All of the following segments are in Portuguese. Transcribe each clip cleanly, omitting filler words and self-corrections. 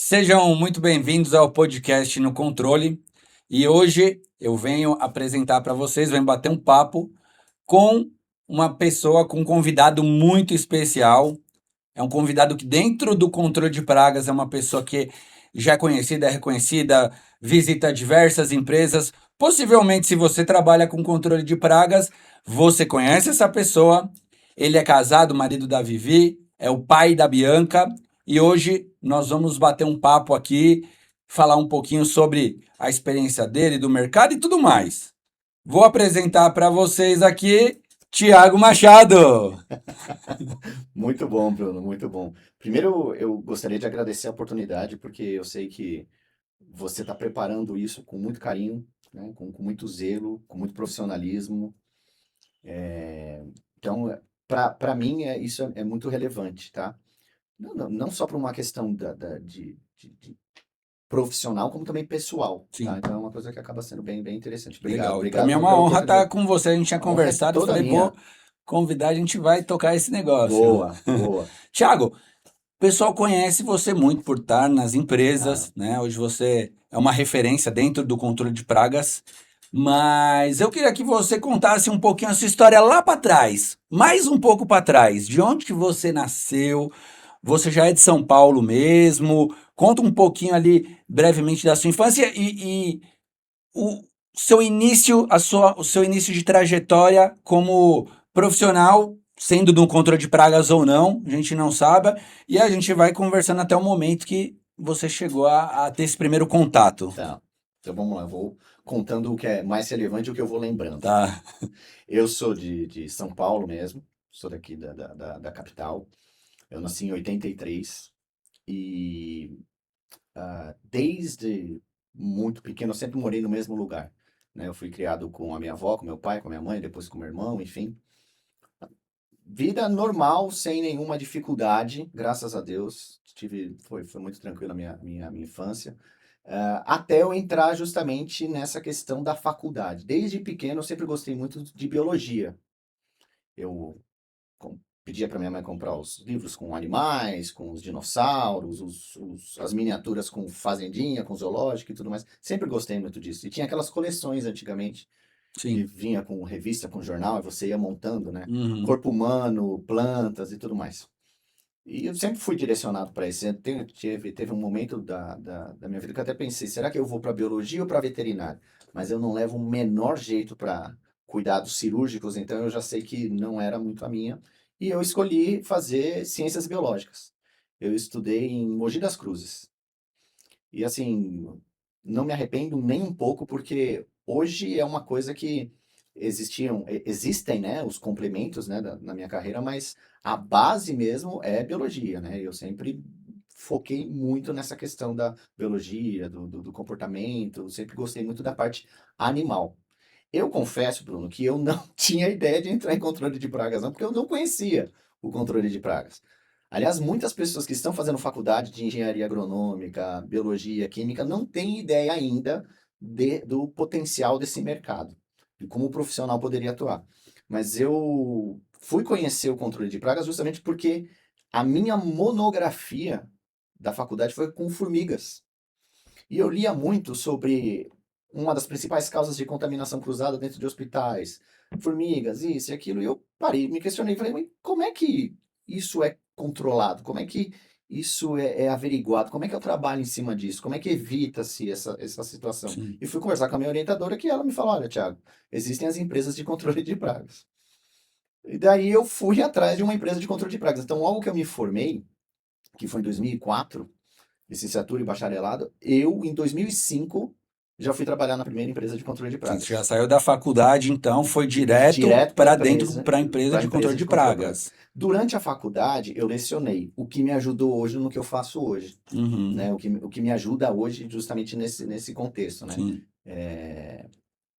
Sejam muito bem-vindos ao podcast No Controle. E hoje eu venho apresentar para vocês, venho bater um papo com uma pessoa, com um convidado muito especial. É um convidado que dentro do controle de pragas é uma pessoa que já é conhecida, é reconhecida, visita diversas empresas. Possivelmente, se você trabalha com controle de pragas, você conhece essa pessoa. Ele é casado, marido da Vivi, é o pai da Bianca. E hoje nós vamos bater um papo aqui, falar um pouquinho sobre a experiência dele, do mercado e tudo mais. Vou apresentar para vocês aqui Tiago Machado. Muito bom, Bruno, muito bom. Primeiro, eu gostaria de agradecer a oportunidade, porque eu sei que você está preparando isso com muito carinho, né, com muito zelo, com muito profissionalismo. Então, para mim, isso é muito relevante, tá? Não só para uma questão de profissional, como também pessoal, tá? Sim. Então, é uma coisa que acaba sendo bem interessante. Obrigado, Legal. E para mim obrigado é uma pela honra estar oportunidade. com você. A gente tinha A honra é conversado, eu toda falei, vou minha. convidar, a gente vai tocar esse negócio. Boa, boa. Tiago, o pessoal conhece você muito por estar nas Tá. empresas, né? Hoje você é uma referência dentro do controle de pragas, mas eu queria que você contasse um pouquinho a sua história lá para trás, mais um pouco para trás, de onde que você nasceu, você já é de São Paulo mesmo, conta um pouquinho ali brevemente da sua infância e o seu início, o seu início de trajetória como profissional, sendo de um controle de pragas ou não, a gente não sabe, e a gente vai conversando até o momento que você chegou a ter esse primeiro contato. Tá. Então vamos lá, eu vou contando o que é mais relevante e o que eu vou lembrando. Tá. Eu sou de São Paulo mesmo, sou daqui da capital. Eu nasci em 83 e desde muito pequeno eu sempre morei no mesmo lugar, né? Eu fui criado com a minha avó, com meu pai, com a minha mãe, depois com meu irmão, enfim. Vida normal, sem nenhuma dificuldade, graças a Deus. Foi muito tranquila a minha infância. Até eu entrar justamente nessa questão da faculdade. Desde pequeno eu sempre gostei muito de biologia. Eu pedia para minha mãe comprar os livros com animais, com os dinossauros, as miniaturas com fazendinha, com zoológico e tudo mais. Sempre gostei muito disso. E tinha aquelas coleções antigamente que Sim. vinha com revista, com jornal, e você ia montando, né? Uhum. Corpo humano, plantas e tudo mais. E eu sempre fui direcionado para isso. Teve um momento da minha vida que eu até pensei, será que eu vou para biologia ou para veterinária? Mas eu não levo o menor jeito para cuidados cirúrgicos, então eu já sei que não era muito a minha. E eu escolhi fazer ciências biológicas. Eu estudei em Mogi das Cruzes. E assim, não me arrependo nem um pouco, porque hoje é uma coisa que existem, né, os complementos, né, na minha carreira, mas a base mesmo é biologia, né? Eu sempre foquei muito nessa questão da biologia, do comportamento, sempre gostei muito da parte animal. Eu confesso, Bruno, que eu não tinha ideia de entrar em controle de pragas, não, porque eu não conhecia o controle de pragas. Aliás, muitas pessoas que estão fazendo faculdade de engenharia agronômica, biologia, química, não têm ideia ainda do potencial desse mercado e como o profissional poderia atuar. Mas eu fui conhecer o controle de pragas justamente porque a minha monografia da faculdade foi com formigas. E eu lia muito sobre uma das principais causas de contaminação cruzada dentro de hospitais, formigas, isso e aquilo, e eu parei, me questionei, falei, mas como é que isso é controlado? Como é que isso é averiguado? Como é que eu trabalho em cima disso? Como é que evita-se essa situação? Sim. E fui conversar com a minha orientadora que ela me falou, olha, Thiago, existem as empresas de controle de pragas. E daí eu fui atrás de uma empresa de controle de pragas. Então, logo que eu me formei, que foi em 2004, licenciatura e bacharelado, eu, em 2005, já fui trabalhar na primeira empresa de controle de Sim, você já pragas. saiu da faculdade, então foi direto Direto para dentro para a empresa para a de controle empresa de de controle de pragas. pragas. Durante a faculdade, eu lecionei, o que me ajudou hoje no que eu faço hoje. Uhum. Né? O que me ajuda hoje justamente nesse contexto. Né? Sim. É,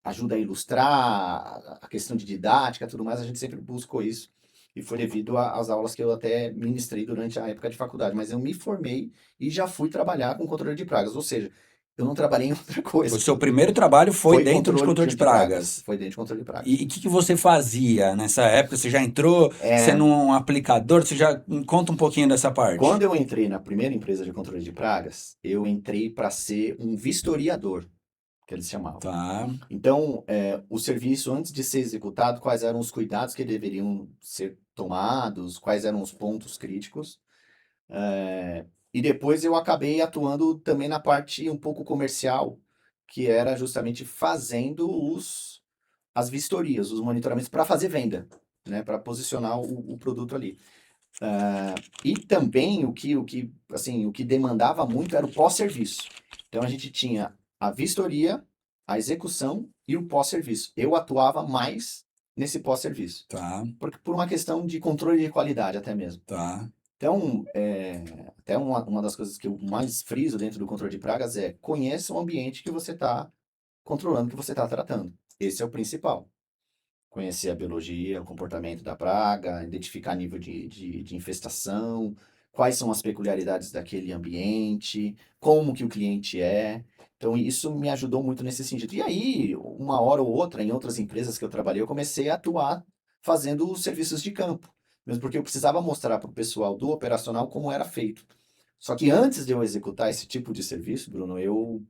ajuda a ilustrar, a questão de didática, tudo mais, a gente sempre buscou isso. E foi devido às aulas que eu até ministrei durante a época de faculdade. Mas eu me formei e já fui trabalhar com controle de pragas. Ou seja, eu não trabalhei em outra coisa. O seu primeiro trabalho foi dentro de controle de pragas. Foi dentro de controle de pragas. E o que você fazia nessa época? Você já entrou sendo um aplicador? Você já conta um pouquinho dessa parte. Quando eu entrei na primeira empresa de controle de pragas, eu entrei para ser um vistoriador, que eles chamavam. Tá, Então, o serviço, antes de ser executado, quais eram os cuidados que deveriam ser tomados, quais eram os pontos críticos. E depois eu acabei atuando também na parte um pouco comercial, que era justamente fazendo as vistorias, os monitoramentos para fazer venda, né, para posicionar o produto ali. E também o que demandava muito era o pós-serviço. Então a gente tinha a vistoria, a execução e o pós-serviço. Eu atuava mais nesse pós-serviço, tá, por uma questão de controle de qualidade até mesmo. tá. Então, até uma das coisas que eu mais friso dentro do controle de pragas é conheça o ambiente que você está controlando, que você está tratando. Esse é o principal. Conhecer a biologia, o comportamento da praga, identificar nível de infestação, quais são as peculiaridades daquele ambiente, como que o cliente é. Então, isso me ajudou muito nesse sentido. E aí, uma hora ou outra, em outras empresas que eu trabalhei, eu comecei a atuar fazendo os serviços de campo. Mesmo porque eu precisava mostrar para o pessoal do operacional como era feito. Só que antes de eu executar esse tipo de serviço, Bruno, eu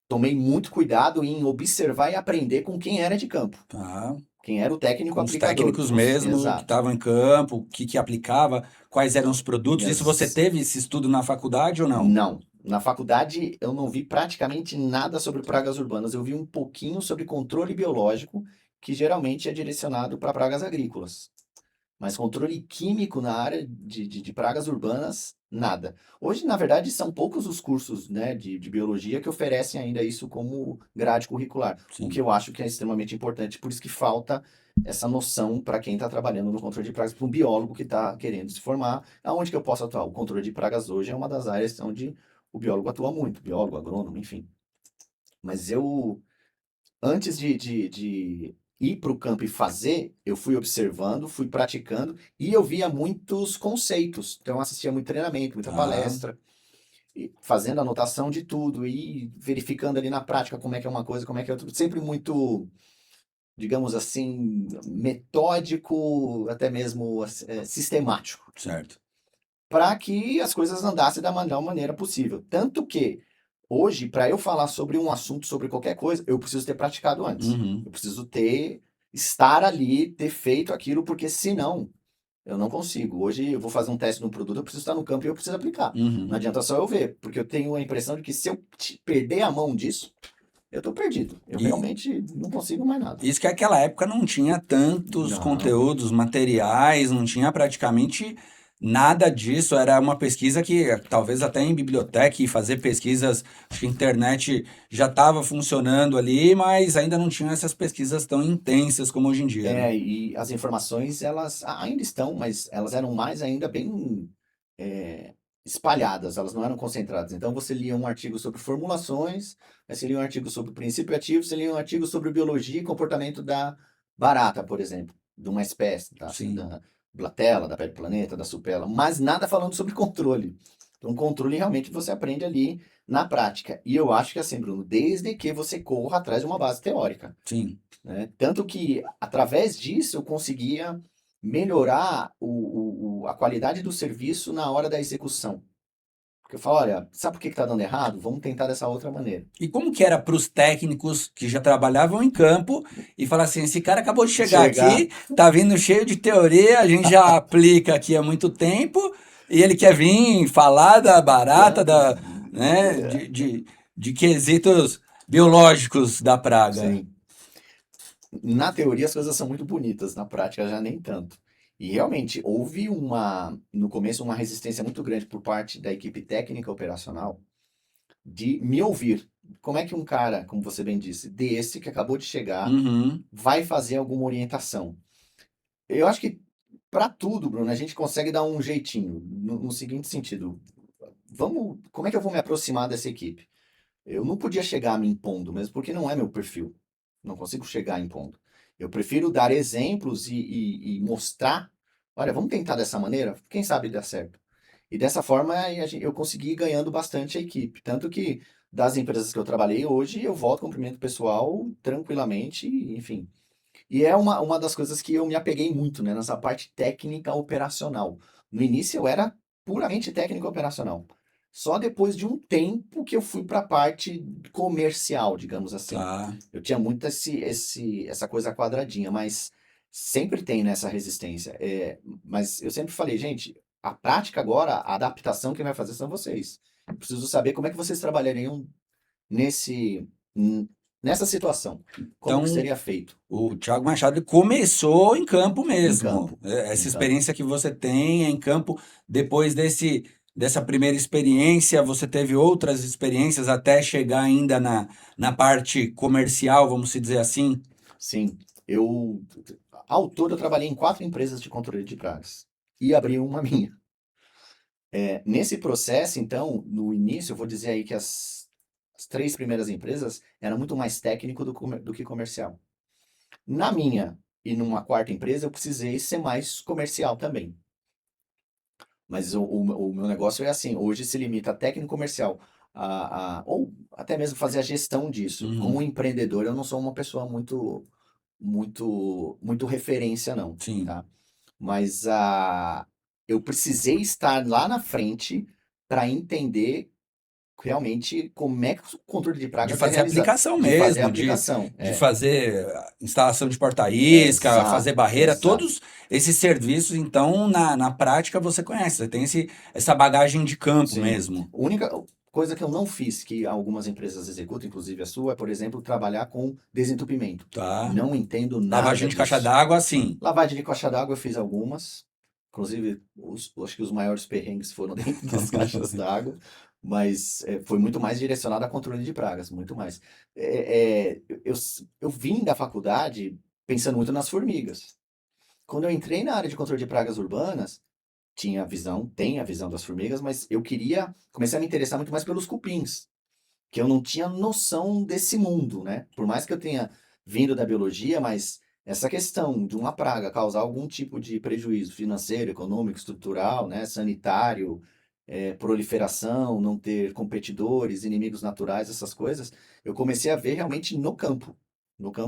tomei muito cuidado em observar e aprender com quem era de campo. Tá. Quem era o técnico Com os aplicador. técnicos mesmo que Exato. estavam em campo, o que aplicava, quais eram os produtos. Isso você Ex- teve esse estudo na faculdade ou não? Não. Na faculdade eu não vi praticamente nada sobre pragas urbanas. Eu vi um pouquinho sobre controle biológico, que geralmente é direcionado para pragas agrícolas. Mas controle químico na área de pragas urbanas, nada. Hoje, na verdade, são poucos os cursos, né, de biologia que oferecem ainda isso como grade curricular, o que Sim. eu acho que é extremamente importante, por isso que falta essa noção para quem está trabalhando no controle de pragas, para um biólogo que está querendo se formar, aonde que eu posso atuar? O controle de pragas hoje é uma das áreas onde o biólogo atua muito, biólogo, agrônomo, enfim. Mas eu, antes de ir para o campo e fazer, eu fui observando, fui praticando e eu via muitos conceitos. Então, eu assistia muito treinamento, muita Tá, palestra, e fazendo anotação de tudo e verificando ali na prática como é que é uma coisa, como é que é outra. Sempre muito, digamos assim, metódico, até mesmo sistemático, certo. para que as coisas andassem da melhor maneira possível. Tanto que hoje, para eu falar sobre um assunto, sobre qualquer coisa, eu preciso ter praticado antes. Uhum, Eu preciso estar ali, ter feito aquilo, porque senão eu não consigo. Hoje eu vou fazer um teste no produto, eu preciso estar no campo e eu preciso aplicar. Não uhum. adianta só eu ver, porque eu tenho a impressão de que se eu perder a mão disso, eu estou perdido. Eu E realmente não consigo mais nada. isso que naquela época não tinha tantos Não. conteúdos, materiais, não tinha praticamente nada disso. Era uma pesquisa que talvez até em biblioteca e fazer pesquisas, acho que a internet já estava funcionando ali, mas ainda não tinha essas pesquisas tão intensas como hoje em dia, né? E as informações, elas ainda estão, mas elas eram mais ainda bem é, espalhadas, elas não eram concentradas. Então você lia um artigo sobre formulações, aí você lia um artigo sobre princípio ativo, você lia um artigo sobre biologia e comportamento da barata, por exemplo, de uma espécie, Sim, da blatela, da pele do planeta, da supela, mas nada falando sobre controle. Então, controle realmente você aprende ali na prática. E eu acho que assim, Bruno, desde que você corra atrás de uma base teórica, sim. né? Tanto que, através disso, eu conseguia melhorar a qualidade do serviço na hora da execução. Porque eu falo, olha, sabe por que está dando errado? Vamos tentar dessa outra maneira. E como que era para os técnicos que já trabalhavam em campo e falar assim, esse cara acabou de chegar Chegar, aqui, tá vindo cheio de teoria, a gente já aplica aqui há muito tempo, e ele quer vir falar da barata, né, de quesitos biológicos da praga. sim, na teoria as coisas são muito bonitas, na prática já nem tanto. E realmente houve no começo, uma resistência muito grande por parte da equipe técnica operacional de me ouvir. Como é que um cara, como você bem disse, desse que acabou de chegar, Uhum, vai fazer alguma orientação? Eu acho que para tudo, Bruno, a gente consegue dar um jeitinho, no seguinte sentido. Como é que eu vou me aproximar dessa equipe? Eu não podia chegar me impondo mesmo, porque não é meu perfil. Não consigo chegar impondo. Eu prefiro dar exemplos e mostrar, olha, vamos tentar dessa maneira, quem sabe dá certo. E dessa forma eu consegui ir ganhando bastante a equipe. Tanto que das empresas que eu trabalhei, hoje eu volto, cumprimento o pessoal tranquilamente, enfim. E é uma das coisas que eu me apeguei muito, né, nessa parte técnica operacional. No início eu era puramente técnico operacional. Só depois de um tempo que eu fui para a parte comercial, digamos assim. Tá. Eu tinha muito essa coisa quadradinha, mas sempre tem nessa resistência. Mas eu sempre falei, gente, a prática agora, a adaptação que vai fazer são vocês. Eu preciso saber como é que vocês trabalhariam nesse, nessa situação. Como que Então, seria feito o Thiago Machado começou em campo em mesmo. campo? Essa Em campo. experiência que você tem é em campo, depois dessa primeira experiência, você teve outras experiências até chegar ainda na parte comercial, vamos se dizer assim? Sim, eu, ao todo, eu trabalhei em 4 empresas de controle de pragas e abri uma minha. Nesse processo, então, no início, eu vou dizer aí que as 3 primeiras empresas eram muito mais técnico do que comercial. Na minha e numa quarta empresa, eu precisei ser mais comercial também. Mas o meu negócio é assim, hoje se limita a técnico comercial, ou até mesmo fazer a gestão disso. Como Uhum, empreendedor, eu não sou uma pessoa muito referência, não, sim. tá? Mas eu precisei estar lá na frente para entender realmente como é que o controle de De pragas é fazer realizado, aplicação de fazer a mesmo, aplicação. de fazer instalação de porta-isca, fazer Exato, barreira, exato. todos esses serviços, então, na prática você conhece, você tem essa bagagem de campo Sim. mesmo, A única coisa que eu não fiz, que algumas empresas executam, inclusive a sua, é, por exemplo, trabalhar com desentupimento. tá? Não entendo Lavagem nada de caixa disso. d'água, sim. Lavagem de caixa d'água eu fiz algumas. Inclusive, acho que os maiores perrengues foram dentro das caixas d'água. Mas foi muito mais direcionado a controle de pragas, muito mais. Eu vim da faculdade pensando muito nas formigas. Quando eu entrei na área de controle de pragas urbanas, tem a visão das formigas, mas eu comecei a me interessar muito mais pelos cupins, que eu não tinha noção desse mundo, né? Por mais que eu tenha vindo da biologia, mas essa questão de uma praga causar algum tipo de prejuízo financeiro, econômico, estrutural, né, sanitário, proliferação, não ter competidores, inimigos naturais, essas coisas, eu comecei a ver realmente no campo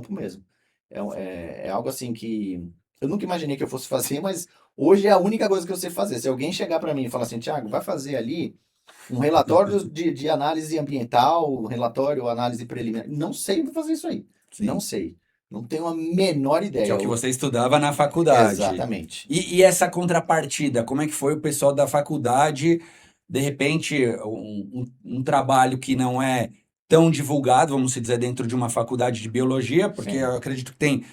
mesmo. É algo assim que eu nunca imaginei que eu fosse fazer, mas hoje é a única coisa que eu sei fazer. Se alguém chegar para mim e falar assim, Thiago, vai fazer ali um relatório de análise ambiental, um relatório, análise preliminar. Não sei fazer isso aí. Não Sim. sei. Não tenho a menor Que é ideia. o que você estudava na faculdade. Exatamente. E essa contrapartida, como é que foi o pessoal da faculdade, de repente, um trabalho que não é tão divulgado, vamos se dizer, dentro de uma faculdade de biologia, porque eu Sim, acredito que tem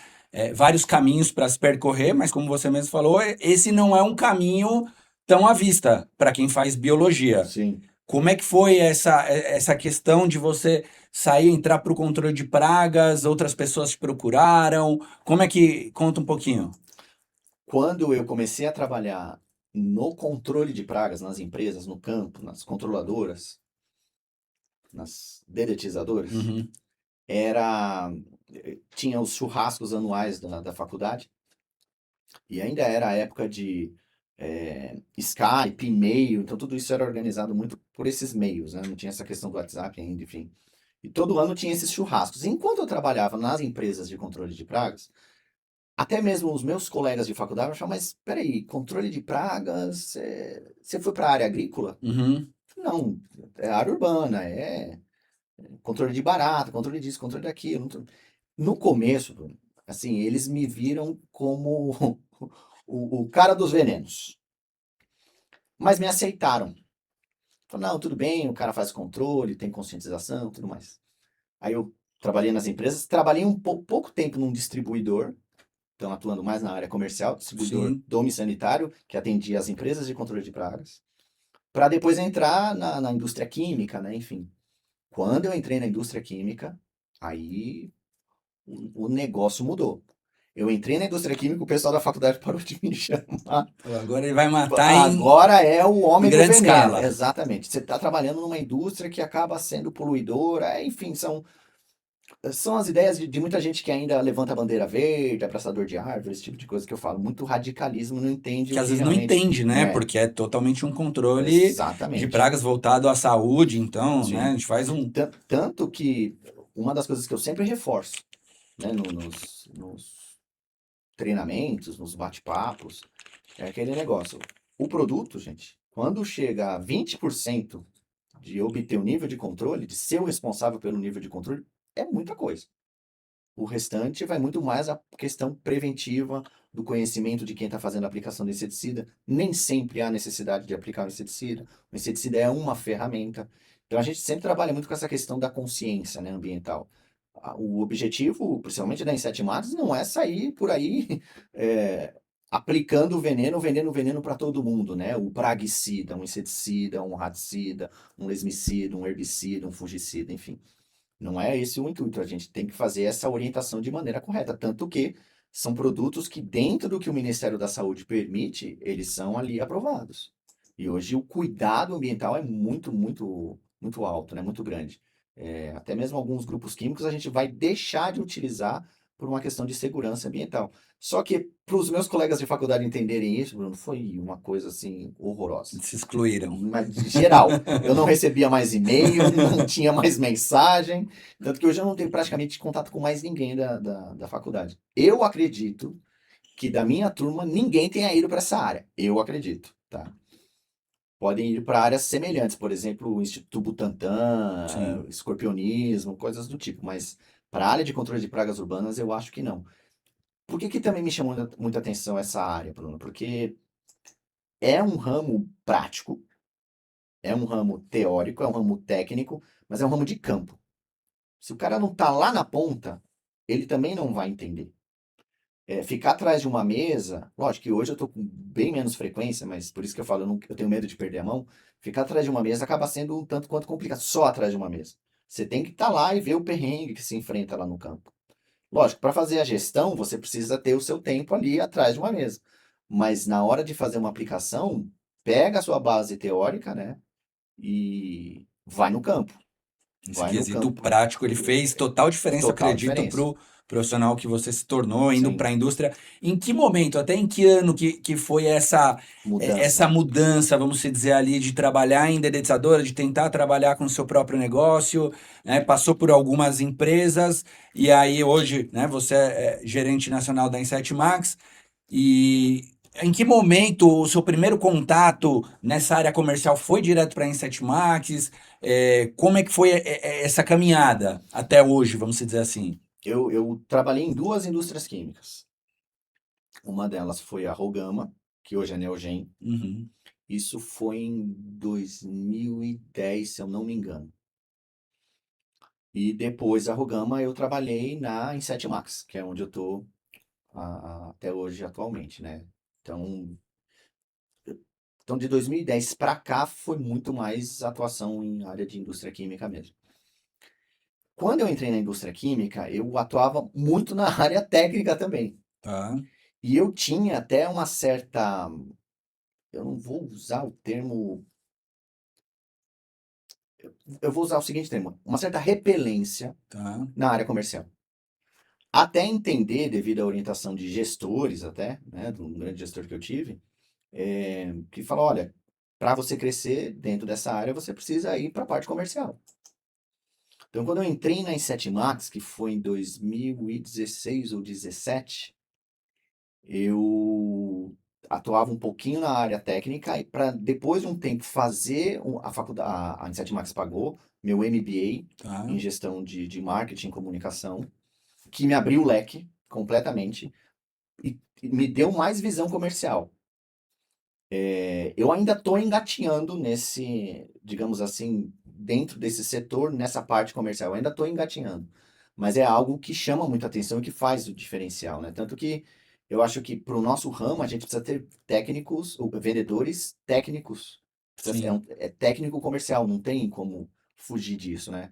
vários caminhos para se percorrer, mas como você mesmo falou, esse não é um caminho tão à vista para quem faz biologia. sim. Como é que foi essa questão de você sair, entrar para o controle de pragas, outras pessoas te procuraram? Como é que... Conta um pouquinho. Quando eu comecei a trabalhar no controle de pragas nas empresas, no campo, nas controladoras, nas dedetizadoras, Uhum, era tinha os churrascos anuais da faculdade. E ainda era a época de Skype, e-mail, então tudo isso era organizado muito por esses meios, né? Não tinha essa questão do WhatsApp ainda, enfim. E todo ano tinha esses churrascos. Enquanto eu trabalhava nas empresas de controle de pragas, até mesmo os meus colegas de faculdade me falavam, mas peraí, controle de pragas, você foi para a área agrícola? uhum. Não, é área urbana, controle de barata, controle disso, controle daquilo. No começo, Bruno, assim, eles me viram como o cara dos venenos, mas me aceitaram. Falaram, não, tudo bem, o cara faz controle, tem conscientização, tudo mais. Aí eu trabalhei nas empresas, trabalhei pouco tempo num distribuidor, então atuando mais na área comercial, distribuidor Sim. dome sanitário, que atendia as empresas de controle de pragas, para depois entrar na indústria química, né? Enfim. Quando eu entrei na indústria química, aí o negócio mudou. Eu entrei na indústria química, o pessoal da faculdade parou de me chamar. Agora ele vai matar Agora é o em homem do grande veneno. escala. Exatamente. Você está trabalhando numa indústria que acaba sendo poluidora, enfim, são. São as ideias de muita gente que ainda levanta a bandeira verde, abraçador de árvore, esse tipo de coisa que eu falo. Muito radicalismo, não entende Que o às que vezes não realmente entende, né? é. Porque é totalmente um controle de Exatamente. pragas voltado à saúde, então, né? A Sim. gente faz um. Tanto que uma das coisas que eu sempre reforço, né, nos treinamentos, nos bate-papos, é aquele negócio. O produto, gente, quando chega a 20% de obter o nível de controle, de ser o responsável pelo nível de controle, é muita coisa. O restante vai muito mais a questão preventiva, do conhecimento de quem está fazendo a aplicação do inseticida. Nem sempre há necessidade de aplicar o inseticida. O inseticida é uma ferramenta. Então a gente sempre trabalha muito com essa questão da consciência, né, ambiental. O objetivo, principalmente da Insetimax, não é sair por aí aplicando veneno para todo mundo, né? O praguicida, um inseticida, um raticida, um lesmicida, um herbicida, um fungicida, enfim. Não é esse o intuito, a gente tem que fazer essa orientação de maneira correta, tanto que são produtos que, dentro do que o Ministério da Saúde permite, eles são ali aprovados. E hoje o cuidado ambiental é muito alto, né? Muito grande. Até mesmo alguns grupos químicos a gente vai deixar de utilizar por uma questão de segurança ambiental. Só que para os meus colegas de faculdade entenderem isso, Bruno, foi uma coisa assim horrorosa. Se excluíram. Mas, geral, eu não recebia mais e-mail, não tinha mais mensagem, tanto que hoje eu não tenho praticamente contato com mais ninguém da faculdade. Eu acredito que da minha turma ninguém tenha ido para essa área. Eu acredito, tá? Podem ir para áreas semelhantes, por exemplo, o Instituto Butantan, Sim. escorpionismo, coisas do tipo, mas para a área de controle de pragas urbanas eu acho que não. Por que que também me chamou muita atenção essa área, Bruno? Porque é um ramo prático, é um ramo teórico, é um ramo técnico, mas é um ramo de campo. Se o cara não está lá na ponta, ele também não vai entender. Ficar atrás de uma mesa, lógico que hoje eu estou com bem menos frequência, mas por isso que eu falo, eu tenho medo de perder a mão. Ficar atrás de uma mesa acaba sendo um tanto quanto complicado, só atrás de uma mesa. Você tem que estar lá e ver o perrengue que se enfrenta lá no campo. Lógico, para fazer a gestão, você precisa ter o seu tempo ali atrás de uma mesa. Mas na hora de fazer uma aplicação, pega a sua base teórica, né? E vai no campo. Esse Vai no quesito campo. prático, ele fez total diferença, Total acredito, diferença. pro profissional que você se tornou, indo Sim. para a indústria. Em que momento, até em que ano que foi essa Mudança. mudança, vamos se dizer ali, de trabalhar em dedetizadora, de tentar trabalhar com o seu próprio negócio, né? Passou por algumas empresas, e aí hoje, né, você é gerente nacional da Insight Max, e em que momento o seu primeiro contato nessa área comercial foi direto para a Insight Max? Como é que foi essa caminhada até hoje, vamos dizer assim? Eu trabalhei em duas indústrias químicas. Uma delas foi a Rogama, que hoje é Neogen. Uhum. Isso foi em 2010, se eu não me engano. E depois da Rogama eu trabalhei na Inset Max, que é onde eu estou até hoje atualmente, né? Então, então de 2010 para cá foi muito mais atuação em área de indústria química mesmo. Quando eu entrei na indústria química, eu atuava muito na área técnica também. Tá, E eu tinha até uma certa, eu não vou usar o termo, eu vou usar o seguinte termo, uma certa repelência tá. na área comercial. Até entender, devido à orientação de gestores até, né, de um grande gestor que eu tive, que falou, olha, para você crescer dentro dessa área, você precisa ir para a parte comercial. Então, quando eu entrei na Inset Max, que foi em 2016 ou 2017, eu atuava um pouquinho na área técnica e para depois de um tempo fazer a faculdade, a Insight Max pagou meu MBA Tá. em gestão de marketing e comunicação, que me abriu o leque completamente e me deu mais visão comercial. Eu ainda estou engatinhando nesse, digamos assim, dentro desse setor, nessa parte comercial, eu ainda estou engatinhando. Mas é algo que chama muita atenção e que faz o diferencial, né? Tanto que eu acho que para o nosso ramo a gente precisa ter técnicos, ou vendedores técnicos. Sim. É técnico comercial, não tem como fugir disso, né?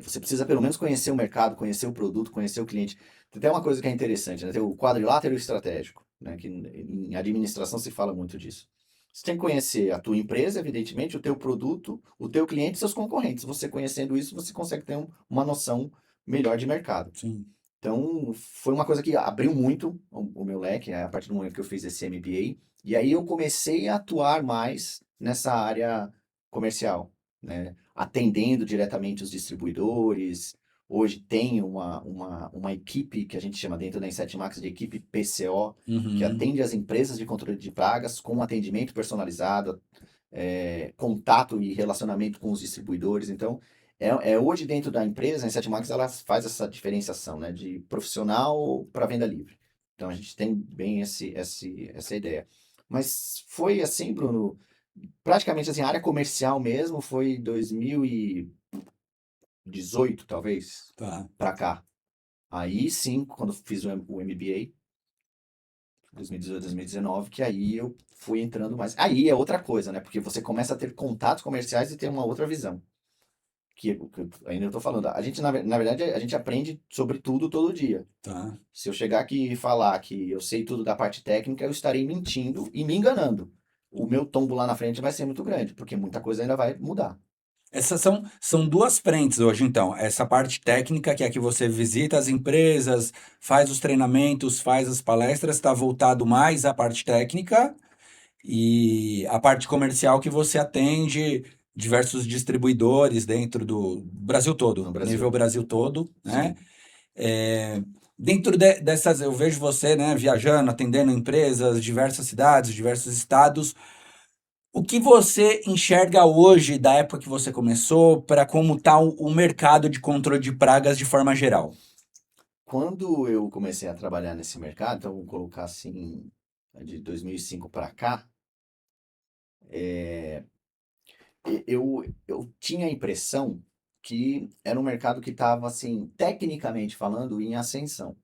Você precisa pelo menos conhecer o mercado, conhecer o produto, conhecer o cliente. Tem até uma coisa que é interessante, né? Tem o quadrilátero estratégico, né? Que em administração se fala muito disso. Você tem que conhecer a tua empresa, evidentemente, o teu produto, o teu cliente e seus concorrentes. Você conhecendo isso, você consegue ter uma noção melhor de mercado. Sim. Então, foi uma coisa que abriu muito o meu leque, né, a partir do momento que eu fiz esse MBA. E aí eu comecei a atuar mais nessa área comercial, né? Atendendo diretamente os distribuidores. Hoje tem uma equipe que a gente chama dentro da Inset Max de equipe PCO, que Uhum. atende as empresas de controle de pragas com atendimento personalizado, contato e relacionamento com os distribuidores. Então, hoje dentro da empresa, a Inset Max ela faz essa diferenciação, né, de profissional para venda livre. Então, a gente tem bem essa ideia. Mas foi assim, Bruno, praticamente assim, a área comercial mesmo foi 2018, talvez, Tá. para cá. Aí sim, quando eu fiz o MBA, 2018, 2019, que aí eu fui entrando mais. Aí é outra coisa, né? Porque você começa a ter contatos comerciais e ter uma outra visão. Que ainda eu tô falando. A gente, na verdade, a gente aprende sobre tudo todo dia. Tá. Se eu chegar aqui e falar que eu sei tudo da parte técnica, eu estarei mentindo e me enganando. O meu tombo lá na frente vai ser muito grande, porque muita coisa ainda vai mudar. Essas são duas frentes hoje, então. Essa parte técnica, que é que você visita as empresas, faz os treinamentos, faz as palestras, está voltado mais à parte técnica, e a parte comercial que você atende diversos distribuidores dentro do Brasil todo, No nível Brasil. Brasil todo, né? Sim. É, dentro dessas, eu vejo você, né, viajando, atendendo empresas, diversas cidades, diversos estados. O que você enxerga hoje da época que você começou para como está o mercado de controle de pragas de forma geral? Quando eu comecei a trabalhar nesse mercado, então vou colocar assim, de 2005 para cá, eu tinha a impressão que era um mercado que estava, assim, tecnicamente falando, em ascensão.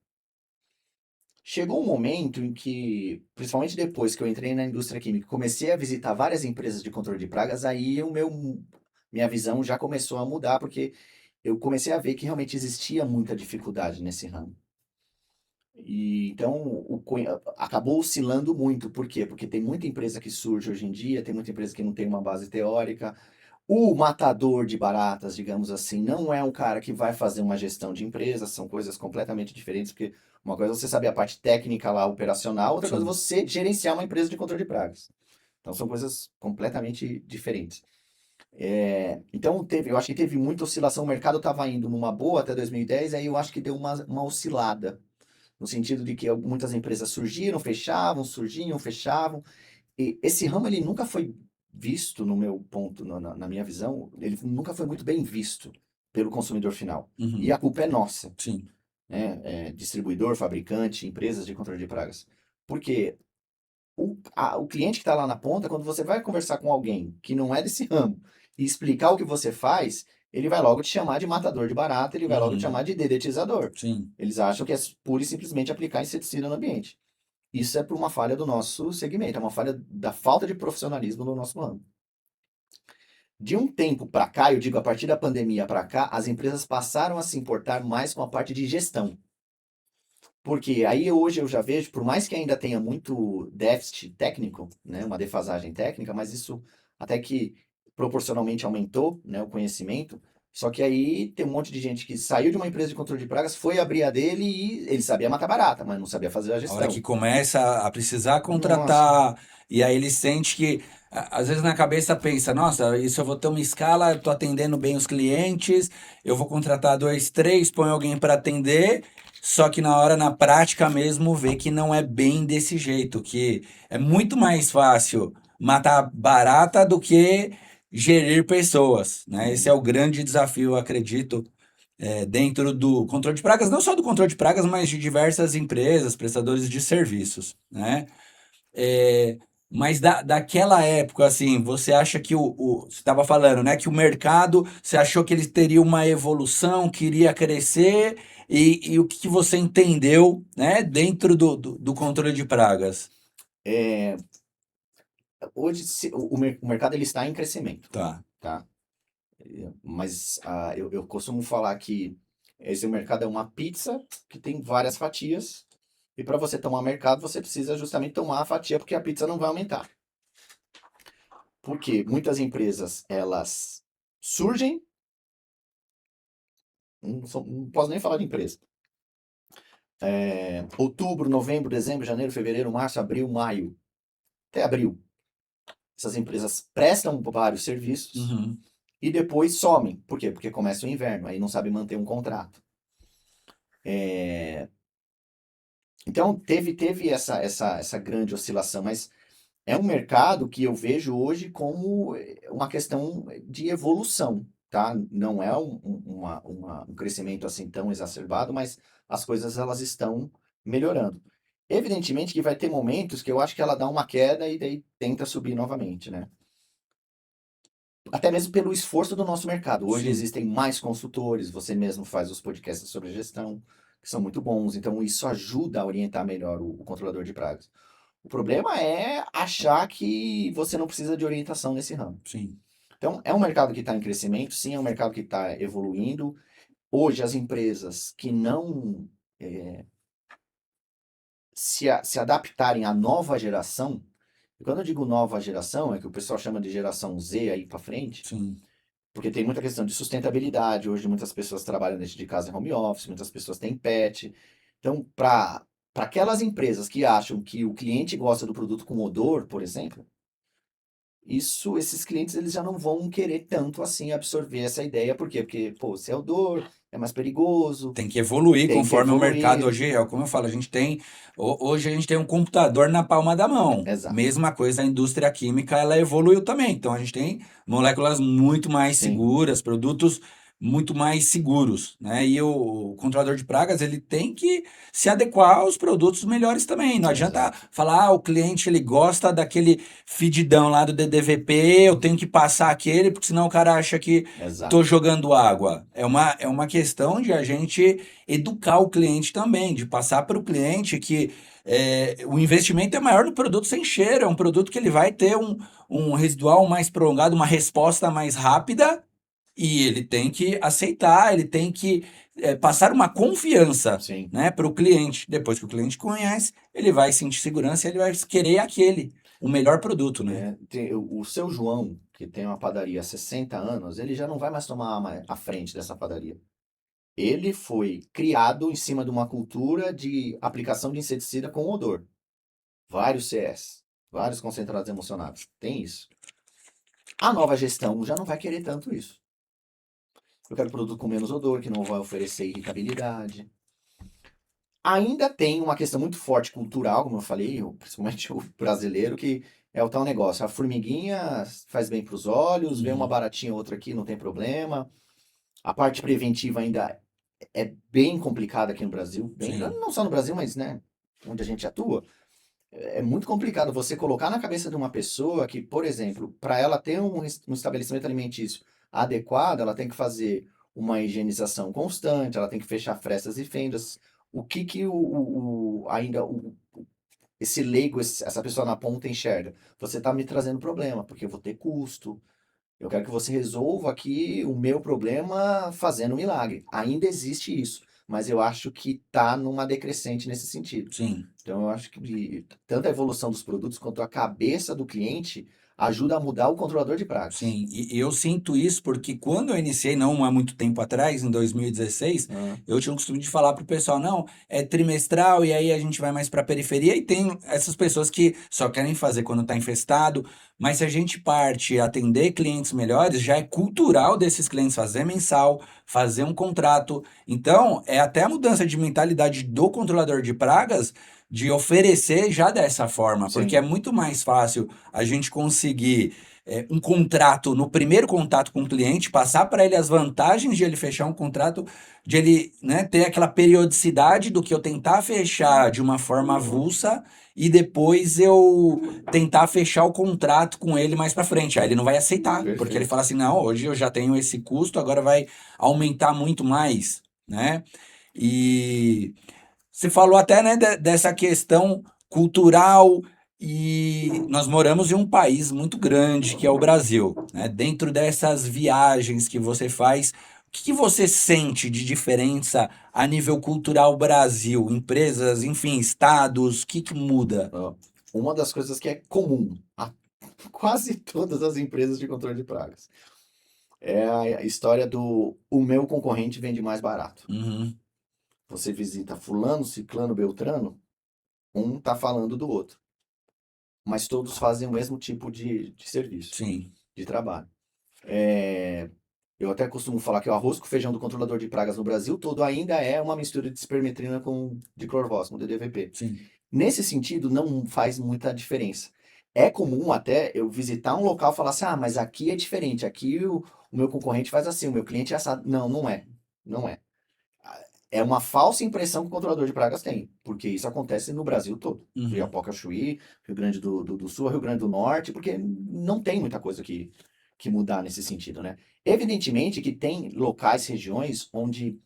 Chegou um momento em que, principalmente depois que eu entrei na indústria química, comecei a visitar várias empresas de controle de pragas, aí minha visão já começou a mudar, porque eu comecei a ver que realmente existia muita dificuldade nesse ramo. E então acabou oscilando muito. Por quê? Porque tem muita empresa que surge hoje em dia, tem muita empresa que não tem uma base teórica. O matador de baratas, digamos assim, não é um cara que vai fazer uma gestão de empresas, são coisas completamente diferentes, porque uma coisa é você saber a parte técnica lá, operacional, outra coisa é Sim. você gerenciar uma empresa de controle de pragas. Então são coisas completamente diferentes. Então eu acho que teve muita oscilação, o mercado estava indo numa boa até 2010, aí eu acho que deu uma oscilada, no sentido de que muitas empresas surgiram, fechavam, surgiam, fechavam, e esse ramo ele nunca foi visto, no meu ponto, na minha visão, ele nunca foi muito bem visto pelo consumidor final. E Uhum. a culpa é nossa, Sim. né? Distribuidor, fabricante, empresas de controle de pragas. Porque o cliente que está lá na ponta, quando você vai conversar com alguém que não é desse ramo e explicar o que você faz, ele vai logo te chamar de matador de barata, ele vai logo te Uhum. chamar de dedetizador. Sim. Eles acham que é pura e simplesmente aplicar inseticida no ambiente. Isso é por uma falha do nosso segmento, é uma falha da falta de profissionalismo no nosso ramo. De um tempo para cá, eu digo a partir da pandemia para cá, as empresas passaram a se importar mais com a parte de gestão. Porque aí hoje eu já vejo, por mais que ainda tenha muito déficit técnico, né, uma defasagem técnica, mas isso até que proporcionalmente aumentou, né, o conhecimento. Só que aí tem um monte de gente que saiu de uma empresa de controle de pragas, foi abrir a dele e ele sabia matar barata, mas não sabia fazer a A hora que gestão. começa a precisar Nossa, contratar, e aí ele sente que, às vezes na cabeça pensa, nossa, isso eu vou ter uma escala, eu tô atendendo bem os clientes, eu vou contratar dois, três, põe alguém para atender, só que na hora, na prática mesmo, vê que não é bem desse jeito, que é muito mais fácil matar barata do que gerir pessoas, né? Esse é o grande desafio, eu acredito, dentro do controle de pragas, não só do controle de pragas, mas de diversas empresas, prestadores de serviços, né? É, mas daquela época, assim, você acha que você estava falando, né, que o mercado, você achou que ele teria uma evolução, queria crescer, e o que que você entendeu, né, dentro do controle de pragas? é, hoje o mercado ele está em crescimento, Tá. tá? Mas eu costumo falar que esse mercado é uma pizza que tem várias fatias. E para você tomar mercado, você precisa justamente tomar a fatia, porque a pizza não vai aumentar. Porque muitas empresas, elas surgem, não posso nem falar de empresa. Outubro, novembro, dezembro, janeiro, fevereiro, março, abril, maio, até abril. Essas empresas prestam vários serviços Uhum. e depois somem. Por quê? Porque começa o inverno, aí não sabe manter um contrato. Então, teve essa grande oscilação, mas é um mercado que eu vejo hoje como uma questão de evolução, tá? Não é um crescimento assim tão exacerbado, mas as coisas elas estão melhorando. Evidentemente que vai ter momentos que eu acho que ela dá uma queda e daí tenta subir novamente, né? Até mesmo pelo esforço do nosso mercado. Hoje Sim, existem mais consultores, você mesmo faz os podcasts sobre gestão, que são muito bons, então isso ajuda a orientar melhor o controlador de pragas. O problema é achar que você não precisa de orientação nesse ramo. sim, Então, é um mercado que está em crescimento, sim, é um mercado que está evoluindo. Hoje, as empresas que não se adaptarem à nova geração, e quando eu digo nova geração, é que o pessoal chama de geração Z aí para frente, sim, porque tem muita questão de sustentabilidade. Hoje, muitas pessoas trabalham dentro de casa em home office, muitas pessoas têm pet. Então, para aquelas empresas que acham que o cliente gosta do produto com odor, por exemplo, esses clientes eles já não vão querer tanto assim absorver essa ideia. Por quê? Porque, pô, se é odor, é mais perigoso, tem que evoluir tem que conforme o mercado evoluir. hoje é. Como eu falo, hoje a gente tem um computador na palma da mão. Exato. Mesma coisa, a indústria química, ela evoluiu também. Então a gente tem moléculas muito mais Sim, seguras, produtos muito mais seguros, né? E o controlador de pragas, ele tem que se adequar aos produtos melhores também. Não adianta exato, falar, o cliente ele gosta daquele fedidão lá do DDVP, eu tenho que passar aquele, porque senão o cara acha que tô exato. jogando água. É uma questão de a gente educar o cliente também, de passar para o cliente que o investimento é maior no produto sem cheiro, é um produto que ele vai ter um residual mais prolongado, uma resposta mais rápida, e ele tem que aceitar, ele tem que passar uma confiança, Sim. né, para o cliente. Depois que o cliente conhece, ele vai sentir segurança e ele vai querer o melhor produto, né? O seu João, que tem uma padaria há 60 anos, ele já não vai mais tomar a frente dessa padaria. Ele foi criado em cima de uma cultura de aplicação de inseticida com odor. Vários CS, vários concentrados emocionados. Tem isso. A nova gestão já não vai querer tanto isso. Eu quero produto com menos odor, que não vai oferecer irritabilidade. Ainda tem uma questão muito forte cultural, como eu falei, principalmente o brasileiro, que é o tal negócio. A formiguinha faz bem para os olhos, vê uma Uhum. baratinha outra aqui, não tem problema. A parte preventiva ainda é bem complicada aqui no Brasil. Bem, Sim, não só no Brasil, mas né, onde a gente atua. É muito complicado você colocar na cabeça de uma pessoa que, por exemplo, para ela ter um estabelecimento alimentício adequado, ela tem que fazer uma higienização constante, ela tem que fechar frestas e fendas. O que que esse leigo, essa pessoa na ponta enxerga? Você está me trazendo problema, porque eu vou ter custo. Eu quero que você resolva aqui o meu problema fazendo um milagre. Ainda existe isso, mas eu acho que está numa decrescente nesse sentido. sim. Então, eu acho que tanto a evolução dos produtos quanto a cabeça do cliente ajuda a mudar o controlador de pragas. Sim, e eu sinto isso porque quando eu iniciei, não há muito tempo atrás, em 2016, Ah, eu tinha o costume de falar pro pessoal, não, é trimestral e aí a gente vai mais para a periferia e tem essas pessoas que só querem fazer quando está infestado, mas se a gente parte a atender clientes melhores, já é cultural desses clientes fazer mensal, fazer um contrato. Então, é até a mudança de mentalidade do controlador de pragas de oferecer já dessa forma, porque é sim, muito mais fácil a gente conseguir um contrato no primeiro contato com o cliente, passar para ele as vantagens de ele fechar um contrato, de ele, né, ter aquela periodicidade do que eu tentar fechar de uma forma avulsa e depois eu tentar fechar o contrato com ele mais para frente. Aí ele não vai aceitar, porque ele perfeito. fala assim: não, hoje eu já tenho esse custo, agora vai aumentar muito mais, né? E você falou até, né, dessa questão cultural e nós moramos em um país muito grande que é o Brasil, né? Dentro dessas viagens que você faz, o que que você sente de diferença a nível cultural Brasil? Empresas, enfim, estados, o que que muda? Ó, uma das coisas que é comum a quase todas as empresas de controle de pragas É a história do o meu concorrente vende mais barato. Uhum. Você visita fulano, ciclano, beltrano, um tá falando do outro, mas todos fazem o mesmo tipo de serviço, Sim. de trabalho. É, eu até costumo falar que o arroz com feijão do controlador de pragas no Brasil todo ainda é uma mistura de espermetrina com diclorvos, com DDVP. Sim. Nesse sentido, não faz muita diferença. É comum até eu visitar um local e falar assim, ah, mas aqui é diferente, aqui o meu concorrente faz assim, o meu cliente é assado. Não, não é. Não é. É uma falsa impressão que o controlador de pragas tem, porque isso acontece no Brasil todo. Uhum. Iapoca, Chuí, Rio Grande do Sul, Rio Grande do Norte, porque não tem muita coisa que mudar nesse sentido, né? Evidentemente que tem locais, regiões onde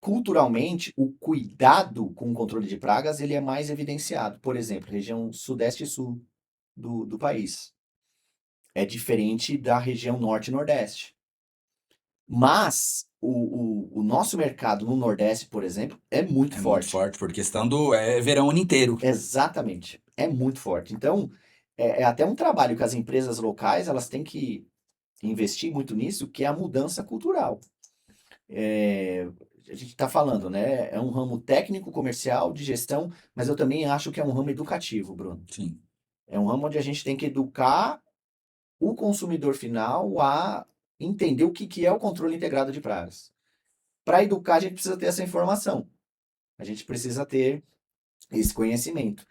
culturalmente o cuidado com o controle de pragas ele é mais evidenciado. Por exemplo, região sudeste e sul do país. É diferente da região norte e nordeste. Mas o nosso mercado no Nordeste, por exemplo, é muito É muito forte. forte, por questão do verão o ano inteiro. Exatamente. É muito forte. Então, é até um trabalho que as empresas locais elas têm que investir muito nisso, que é a mudança cultural. É, a gente está falando, né? É um ramo técnico, comercial, de gestão, mas eu também acho que é um ramo educativo, Bruno. Sim. É um ramo onde a gente tem que educar o consumidor final a entender o que é o controle integrado de pragas. Para educar, a gente precisa ter essa informação. A gente precisa ter esse conhecimento.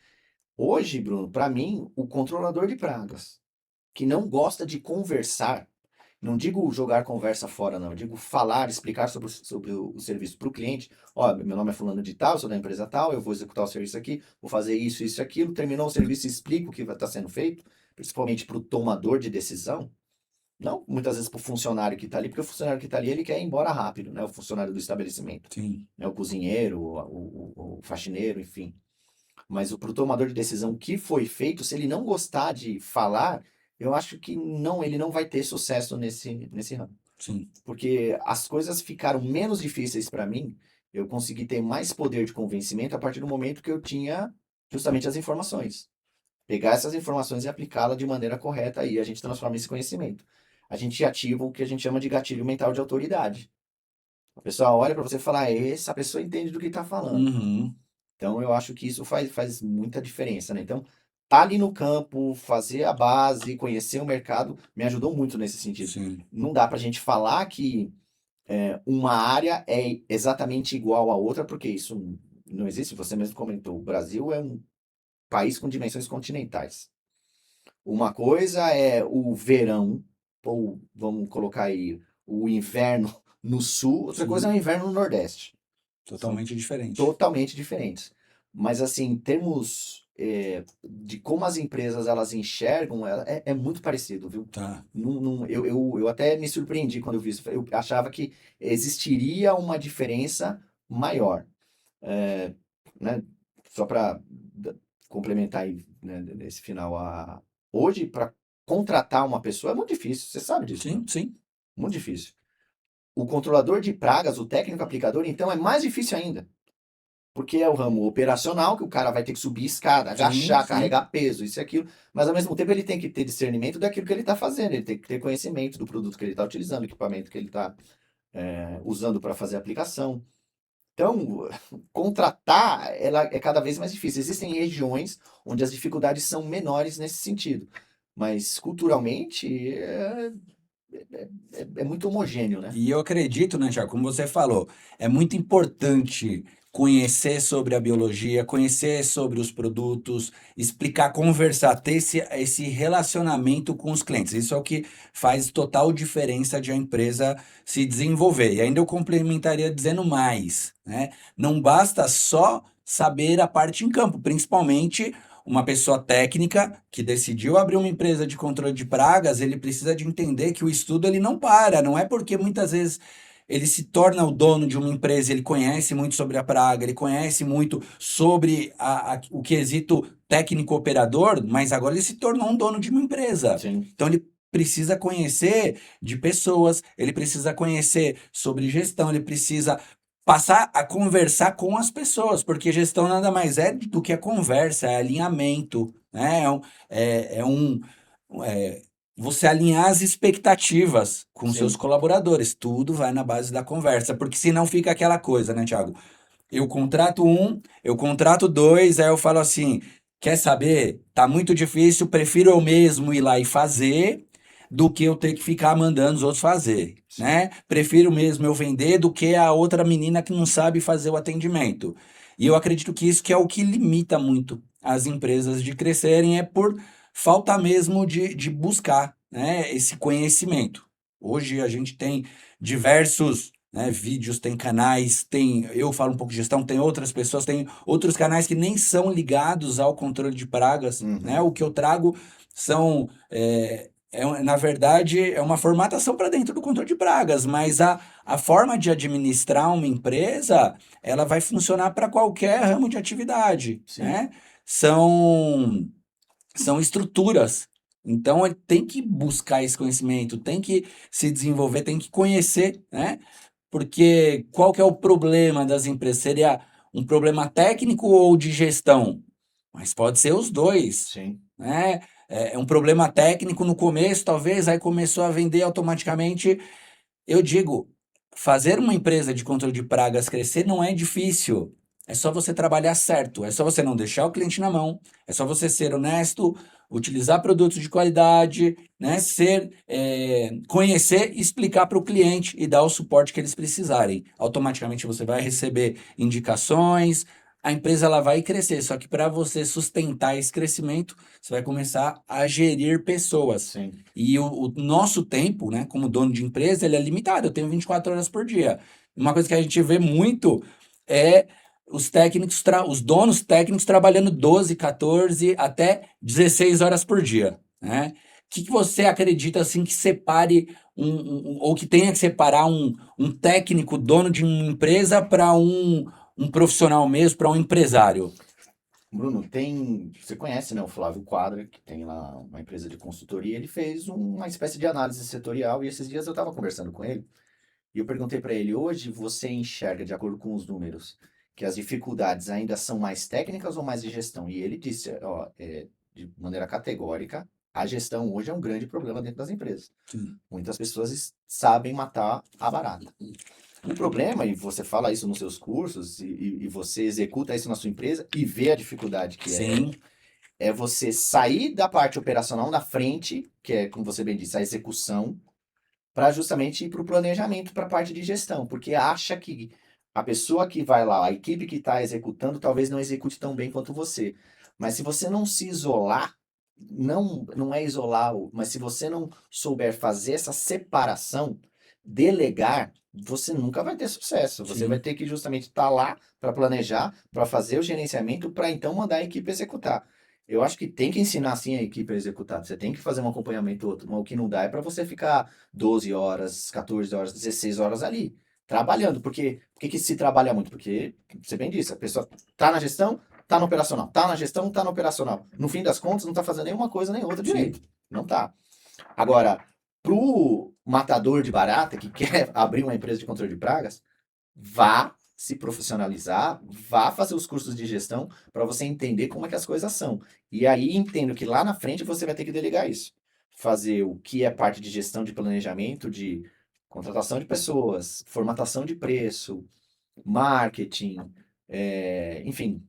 Hoje, Bruno, para mim, o controlador de pragas que não gosta de conversar, não digo jogar conversa fora, não, eu digo falar, explicar sobre o serviço para o cliente. Ó, meu nome é fulano de tal, sou da empresa tal, eu vou executar o serviço aqui, vou fazer isso, isso e aquilo, terminou o serviço, explico o que vai estar sendo feito, principalmente para o tomador de decisão. Não muitas vezes para o funcionário que está ali, porque o funcionário que está ali ele quer ir embora rápido, né? O funcionário do estabelecimento, Sim. né? O cozinheiro, o faxineiro, enfim. Mas o pro tomador de decisão o que foi feito, se ele não gostar de falar, eu acho que não, ele não vai ter sucesso nesse ramo. Sim. Porque as coisas ficaram menos difíceis para mim, eu consegui ter mais poder de convencimento a partir do momento que eu tinha justamente as informações. Pegar essas informações e aplicá-las de maneira correta e a gente transforma esse conhecimento. A gente ativa o que a gente chama de gatilho mental de autoridade. A pessoa olha para você e fala, essa pessoa entende do que está falando. Uhum. Então, eu acho que isso faz muita diferença, né? Então, tá ali no campo, fazer a base, conhecer o mercado, me ajudou muito nesse sentido. Sim. Não dá pra gente falar que uma área é exatamente igual à outra, porque isso não existe. Você mesmo comentou, o Brasil é um país com dimensões continentais. Uma coisa é o verão, ou vamos colocar aí, o inverno no sul, outra coisa é o Sim. inverno no Nordeste. São Totalmente diferente. totalmente diferentes. Mas assim, em termos de como as empresas elas enxergam, é muito parecido, viu? Tá. Eu até me surpreendi quando eu vi isso. Eu achava que existiria uma diferença maior. É, né? Só para complementar aí, né, nesse final. Hoje, para contratar uma pessoa é muito difícil. Você sabe disso, Sim, Bruno? sim. Muito difícil. O controlador de pragas, o técnico aplicador, então é mais difícil ainda. Porque é o ramo operacional, que o cara vai ter que subir escada, Sim, agachar, sim. carregar peso, isso e aquilo. Mas ao mesmo tempo ele tem que ter discernimento daquilo que ele está fazendo, ele tem que ter conhecimento do produto que ele está utilizando, do equipamento que ele está usando para fazer a aplicação. Então, contratar ela é cada vez mais difícil. Existem regiões onde as dificuldades são menores nesse sentido. Mas culturalmente é muito homogêneo, né? E eu acredito, né, Tiago, como você falou, é muito importante conhecer sobre a biologia, conhecer sobre os produtos, explicar, conversar, ter esse relacionamento com os clientes. Isso é o que faz total diferença de a empresa se desenvolver. E ainda eu complementaria dizendo mais, né? Não basta só saber a parte em campo, principalmente uma pessoa técnica que decidiu abrir uma empresa de controle de pragas, ele precisa de entender que o estudo ele não para, não é porque muitas vezes ele se torna o dono de uma empresa, ele conhece muito sobre a praga, ele conhece muito sobre o quesito técnico-operador, mas agora ele se tornou um dono de uma empresa. Sim, Então ele precisa conhecer de pessoas, ele precisa conhecer sobre gestão, ele precisa passar a conversar com as pessoas, porque gestão nada mais é do que a conversa, é alinhamento, né? É um, é um, é, você alinhar as expectativas com seus Sim, colaboradores. Tudo vai na base da conversa, porque senão fica aquela coisa, né, Thiago? Eu contrato um, eu contrato dois, aí eu falo assim: quer saber? Tá muito difícil, prefiro eu mesmo ir lá e fazer do que eu ter que ficar mandando os outros fazer, sim. né? Prefiro mesmo eu vender do que a outra menina que não sabe fazer o atendimento. E eu acredito que isso que é o que limita muito as empresas de crescerem, é por falta mesmo de buscar, né, esse conhecimento. Hoje a gente tem diversos, né, vídeos, tem canais, tem, eu falo um pouco de gestão, tem outras pessoas, tem outros canais que nem são ligados ao controle de pragas, né? Uhum. O que eu trago são, na verdade, é uma formatação para dentro do controle de pragas, mas a forma de administrar uma empresa, ela vai funcionar para qualquer ramo de atividade, Sim. né? São são estruturas. Então, ele tem que buscar esse conhecimento, tem que se desenvolver, tem que conhecer, né? Porque qual que é o problema das empresas? Seria um problema técnico ou de gestão? Mas pode ser os dois, Sim. né? É um problema técnico no começo, talvez, aí começou a vender automaticamente. Eu digo, fazer uma empresa de controle de pragas crescer não é difícil. É só você trabalhar certo, é só você não deixar o cliente na mão, é só você ser honesto, utilizar produtos de qualidade, né? Conhecer e explicar para o cliente e dar o suporte que eles precisarem. Automaticamente você vai receber indicações, a empresa ela vai crescer. Só que para você sustentar esse crescimento, você vai começar a gerir pessoas. Sim. E o nosso tempo, né, como dono de empresa, ele é limitado. Eu tenho 24 horas por dia. Uma coisa que a gente vê muito é os donos técnicos trabalhando 12, 14, até 16 horas por dia, né? O que que você acredita assim que separe ou que tenha que separar um técnico dono de uma empresa para um profissional mesmo, para um empresário? Bruno, tem. Você conhece, né, o Flávio Quadra, que tem lá uma empresa de consultoria. Ele fez uma espécie de análise setorial e esses dias eu estava conversando com ele e eu perguntei para ele: hoje você enxerga, de acordo com os números, que as dificuldades ainda são mais técnicas ou mais de gestão? E ele disse, ó, de maneira categórica, a gestão hoje é um grande problema dentro das empresas. Sim. Muitas pessoas sabem matar a barata. O problema, e você fala isso nos seus cursos, e você executa isso na sua empresa e vê a dificuldade que Sim, é você sair da parte operacional na frente, que é, como você bem disse, a execução, para justamente ir para o planejamento, para a parte de gestão, porque acha que a pessoa que vai lá, a equipe que está executando, talvez não execute tão bem quanto você. Mas se você não se isolar, não é isolar, mas se você não souber fazer essa separação, delegar, você nunca vai ter sucesso. Você vai sim. ter que justamente estar lá para planejar, para fazer o gerenciamento, para então mandar a equipe executar. Eu acho que tem que ensinar sim a equipe a executar. Você tem que fazer um acompanhamento outro, mas o que não dá é para você ficar 12 horas, 14 horas, 16 horas ali, trabalhando. Por que se trabalha muito? Porque, você bem disse, a pessoa tá na gestão, tá no operacional. Tá na gestão, tá no operacional. No fim das contas, não tá fazendo nenhuma coisa nem outra Sim. direito. Não tá. Agora, pro matador de barata que quer abrir uma empresa de controle de pragas, vá se profissionalizar, vá fazer os cursos de gestão para você entender como é que as coisas são. E aí entendo que lá na frente você vai ter que delegar isso. Fazer o que é parte de gestão de planejamento, de contratação de pessoas, formatação de preço, marketing, enfim,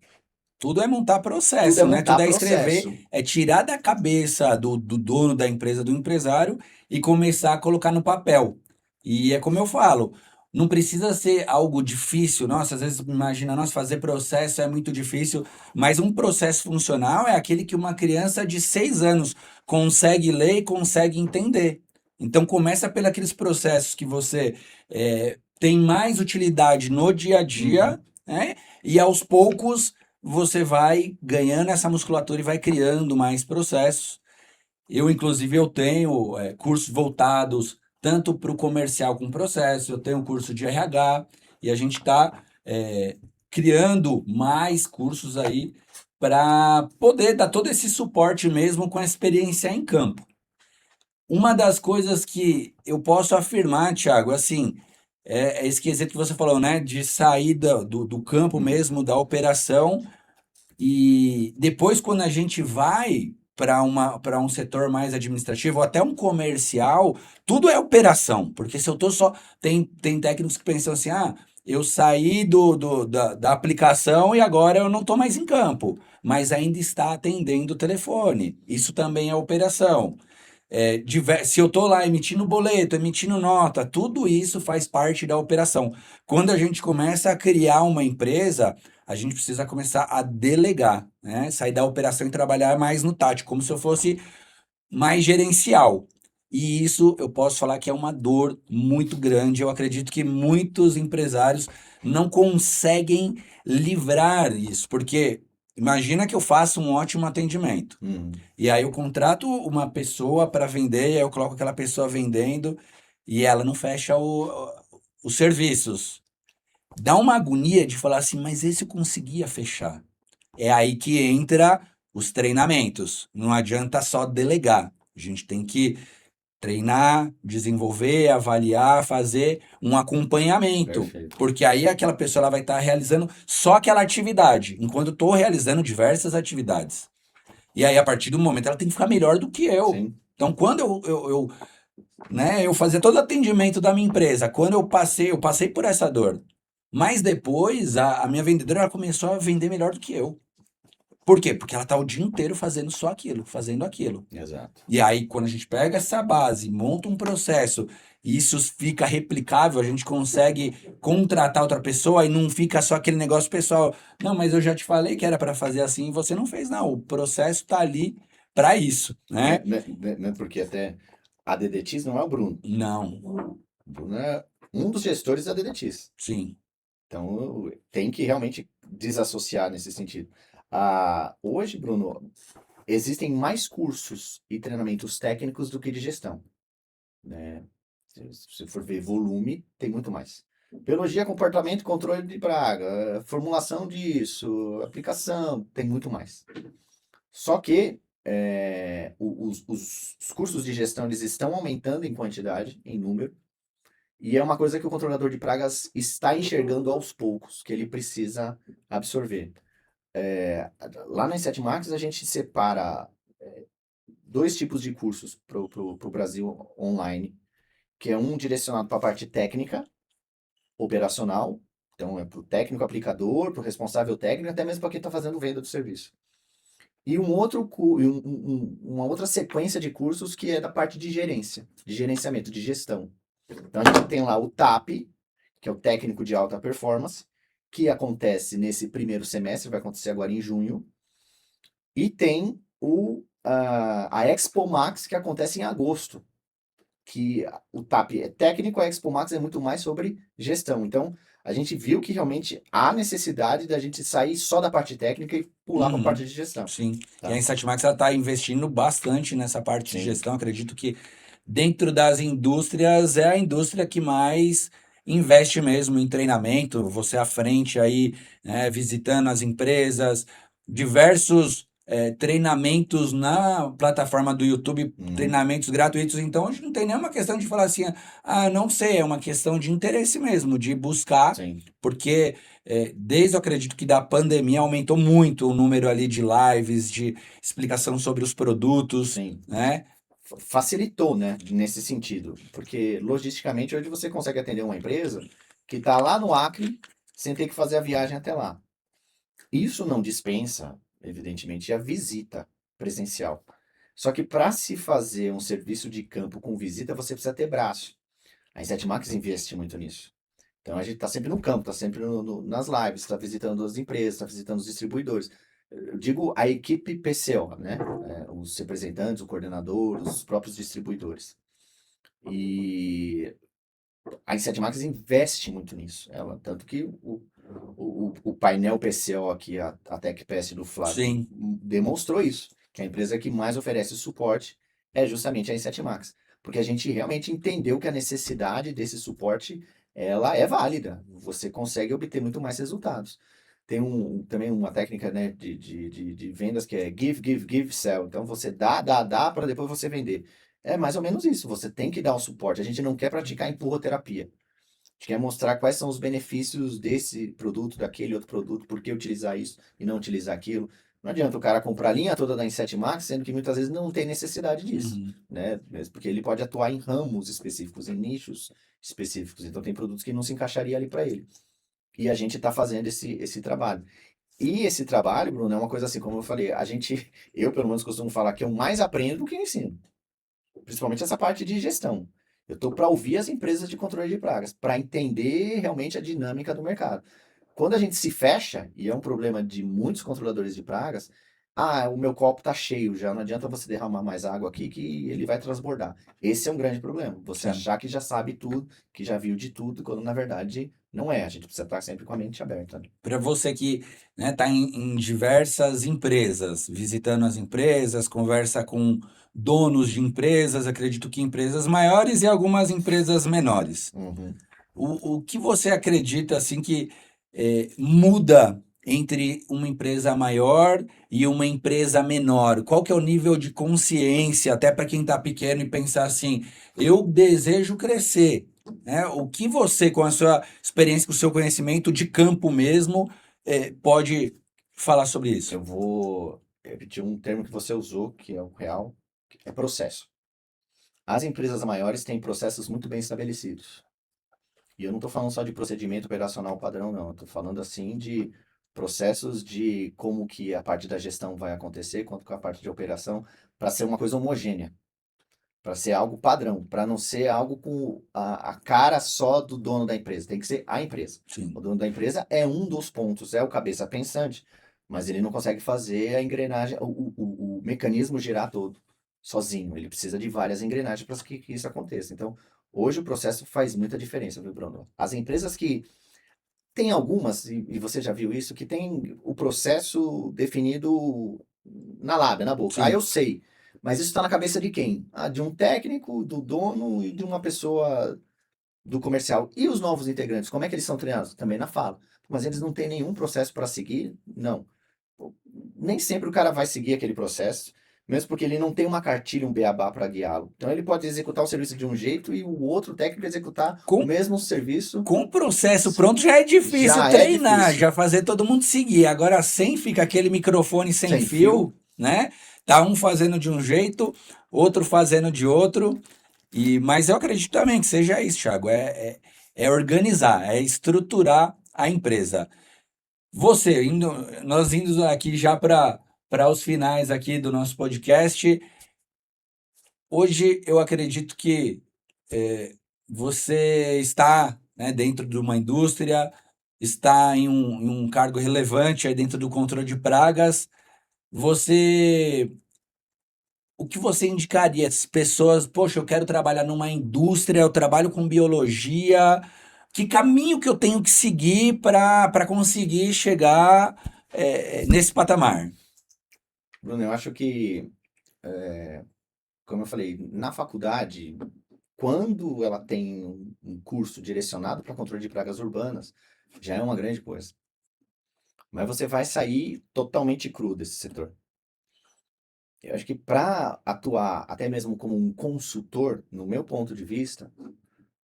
Tudo é montar tudo é processo, né? montar Tudo é escrever, processo. é tirar da cabeça do dono da empresa, do empresário, e começar a colocar no papel. E é como eu falo, não precisa ser algo difícil. Nossa, às vezes imagina, nossa, fazer processo é muito difícil, mas um processo funcional é aquele que uma criança de 6 anos consegue ler e consegue entender. Então começa pelos aqueles processos que você tem mais utilidade no dia a dia, Uhum. né? E aos poucos você vai ganhando essa musculatura e vai criando mais processos. Inclusive, eu tenho cursos voltados tanto para o comercial com processo, eu tenho um curso de RH e a gente está criando mais cursos aí para poder dar todo esse suporte mesmo com a experiência em campo. Uma das coisas que eu posso afirmar, Thiago, assim, é esse quesito que você falou, né, de sair do campo Uhum. mesmo, da operação, e depois, quando a gente vai para um setor mais administrativo, ou até um comercial, tudo é operação. Porque se eu tô só. Tem técnicos que pensam assim: ah, eu saí da aplicação e agora eu não estou mais em campo, mas ainda está atendendo o telefone. Isso também é operação. Se eu estou lá emitindo boleto, emitindo nota, tudo isso faz parte da operação. Quando a gente começa a criar uma empresa, a gente precisa começar a delegar, né? Sair da operação e trabalhar mais no tático, como se eu fosse mais gerencial. E isso eu posso falar que é uma dor muito grande. Eu acredito que muitos empresários não conseguem livrar isso, porque imagina que eu faço um ótimo atendimento. Uhum. E aí eu contrato uma pessoa para vender, e aí eu coloco aquela pessoa vendendo e ela não fecha os serviços. Dá uma agonia de falar assim, mas esse eu conseguia fechar. É aí que entra os treinamentos. Não adianta só delegar. A gente tem que treinar, desenvolver, avaliar, fazer um acompanhamento. Perfeito. Porque aí aquela pessoa ela vai estar realizando só aquela atividade, enquanto eu estou realizando diversas atividades. E aí, a partir do momento, ela tem que ficar melhor do que eu. Sim. Então, quando eu fazia todo o atendimento da minha empresa, quando eu passei por essa dor. Mas depois, a minha vendedora ela começou a vender melhor do que eu. Por quê? Porque ela tá o dia inteiro fazendo só aquilo, fazendo aquilo. Exato. E aí, quando a gente pega essa base, monta um processo, e isso fica replicável, a gente consegue contratar outra pessoa e não fica só aquele negócio pessoal. Não, mas eu já te falei que era para fazer assim e você não fez, não. O processo tá ali para isso, né? Né, porque até a DDTs não é o Bruno. Não, O Bruno é um dos gestores da DDTs. sim, Então, tem que realmente desassociar nesse sentido. Hoje, Bruno, existem mais cursos e treinamentos técnicos do que de gestão, né? Se você for ver volume, tem muito mais. Biologia, comportamento, controle de praga, formulação disso, aplicação, tem muito mais. Só que os cursos de gestão eles estão aumentando em quantidade, em número, e é uma coisa que o controlador de pragas está enxergando aos poucos, que ele precisa absorver. Lá na Inset Max a gente separa dois tipos de cursos para o Brasil online, que é um direcionado para a parte técnica, operacional, então é para o técnico aplicador, para o responsável técnico, até mesmo para quem está fazendo venda do serviço. E uma outra sequência de cursos que é da parte de gerência, de gerenciamento, de gestão. Então a gente tem lá o TAP, que é o técnico de alta performance, que acontece nesse primeiro semestre, vai acontecer agora em junho. E tem a Expo Max, que acontece em agosto, que o TAP é técnico, a Expo Max é muito mais sobre gestão. Então, a gente viu que realmente há necessidade da gente sair só da parte técnica e pular para a parte uhum, de gestão. sim. E a Tá? Insightmax ela está investindo bastante nessa parte de Sim, gestão. Acredito que dentro das indústrias é a indústria que mais investe mesmo em treinamento, você à frente aí, né, visitando as empresas, diversos treinamentos na plataforma do YouTube, uhum, treinamentos gratuitos. Então, hoje não tem nenhuma questão de falar assim, ah, não sei, é uma questão de interesse mesmo, de buscar, sim, porque desde eu acredito que da pandemia aumentou muito o número ali de lives, de explicação sobre os produtos, sim. né? Facilitou, né, nesse sentido. Porque, logisticamente, hoje você consegue atender uma empresa que está lá no Acre sem ter que fazer a viagem até lá. Isso não dispensa, evidentemente, a visita presencial. Só que para se fazer um serviço de campo com visita, você precisa ter braço. A Inset Max investe muito nisso. Então a gente está sempre no campo, está sempre nas lives, está visitando as empresas, está visitando os distribuidores. Eu digo a equipe PCO, né? Os representantes, o coordenador, os próprios distribuidores. E a Inset Max investe muito nisso. Tanto que o painel PCO aqui, a TechPest do Flávio, Sim. demonstrou isso. Que a empresa que mais oferece suporte é justamente a Inset Max. Porque a gente realmente entendeu que a necessidade desse suporte ela é válida. Você consegue obter muito mais resultados. Tem também uma técnica, né, de vendas que é give, give, give, sell. Então você dá para depois você vender. É mais ou menos isso. Você tem que dar o suporte. A gente não quer praticar empurroterapia. A gente quer mostrar quais são os benefícios desse produto, daquele outro produto, por que utilizar isso e não utilizar aquilo. Não adianta o cara comprar a linha toda da Inset Max, sendo que muitas vezes não tem necessidade disso, Uhum. né? Mesmo porque ele pode atuar em ramos específicos, em nichos específicos. Então tem produtos que não se encaixaria ali para ele. E a gente está fazendo esse trabalho. E esse trabalho, Bruno, é uma coisa assim, como eu falei, eu pelo menos costumo falar que eu mais aprendo do que eu ensino. Principalmente essa parte de gestão. Eu estou para ouvir as empresas de controle de pragas, para entender realmente a dinâmica do mercado. Quando a gente se fecha, e é um problema de muitos controladores de pragas, o meu copo está cheio já, não adianta você derramar mais água aqui que ele vai transbordar. Esse é um grande problema. Você Sim. achar que já sabe tudo, que já viu de tudo, quando na verdade não é. A gente precisa estar sempre com a mente aberta. Para você que está em diversas empresas, visitando as empresas, conversa com donos de empresas, acredito que empresas maiores e algumas empresas menores. Uhum. O que você acredita assim que muda entre uma empresa maior e uma empresa menor? Qual que é o nível de consciência, até para quem está pequeno e pensar assim, eu desejo crescer, né? O que você, com a sua experiência, com o seu conhecimento de campo mesmo, pode falar sobre isso? Eu vou repetir um termo que você usou, que é o real, que é processo. As empresas maiores têm processos muito bem estabelecidos. E eu não estou falando só de procedimento operacional padrão, não. Eu estou falando assim de processos de como que a parte da gestão vai acontecer, quanto com a parte de operação, para ser uma coisa homogênea, para ser algo padrão, para não ser algo com a cara só do dono da empresa. Tem que ser a empresa. O Sim. dono da empresa é um dos pontos, é o cabeça pensante, mas ele não consegue fazer a engrenagem, o mecanismo girar todo sozinho. Ele precisa de várias engrenagens para que isso aconteça. Então, hoje o processo faz muita diferença, viu, Bruno? As empresas que tem algumas, e você já viu isso, que tem o processo definido na lábia, na boca. Ah, eu Sim. sei. Mas isso está na cabeça de quem? Ah, de um técnico, do dono e de uma pessoa do comercial. E os novos integrantes, como é que eles são treinados? Também na fala. Mas eles não têm nenhum processo para seguir? Não. Nem sempre o cara vai seguir aquele processo, mesmo porque ele não tem uma cartilha, um beabá para guiá-lo. Então ele pode executar o serviço de um jeito e o outro técnico executar o Com, mesmo serviço. com o processo pronto já é difícil Já é treinar, difícil. já fazer todo mundo seguir. Agora sem fica aquele microfone sem Sem fio. fio, né? Tá um fazendo de um jeito, outro fazendo de outro. Mas eu acredito também que seja isso, Thiago. É organizar, é estruturar a empresa. Nós indo aqui já para os finais aqui do nosso podcast. Hoje eu acredito que você está, né, dentro de uma indústria, está em um cargo relevante aí dentro do controle de pragas. Você, o que você indicaria às pessoas? Poxa, eu quero trabalhar numa indústria, eu trabalho com biologia. Que caminho que eu tenho que seguir para conseguir chegar nesse patamar? Bruno, eu acho que, como eu falei, na faculdade, quando ela tem um curso direcionado para controle de pragas urbanas, já é uma grande coisa. Mas você vai sair totalmente cru desse setor. Eu acho que para atuar até mesmo como um consultor, no meu ponto de vista,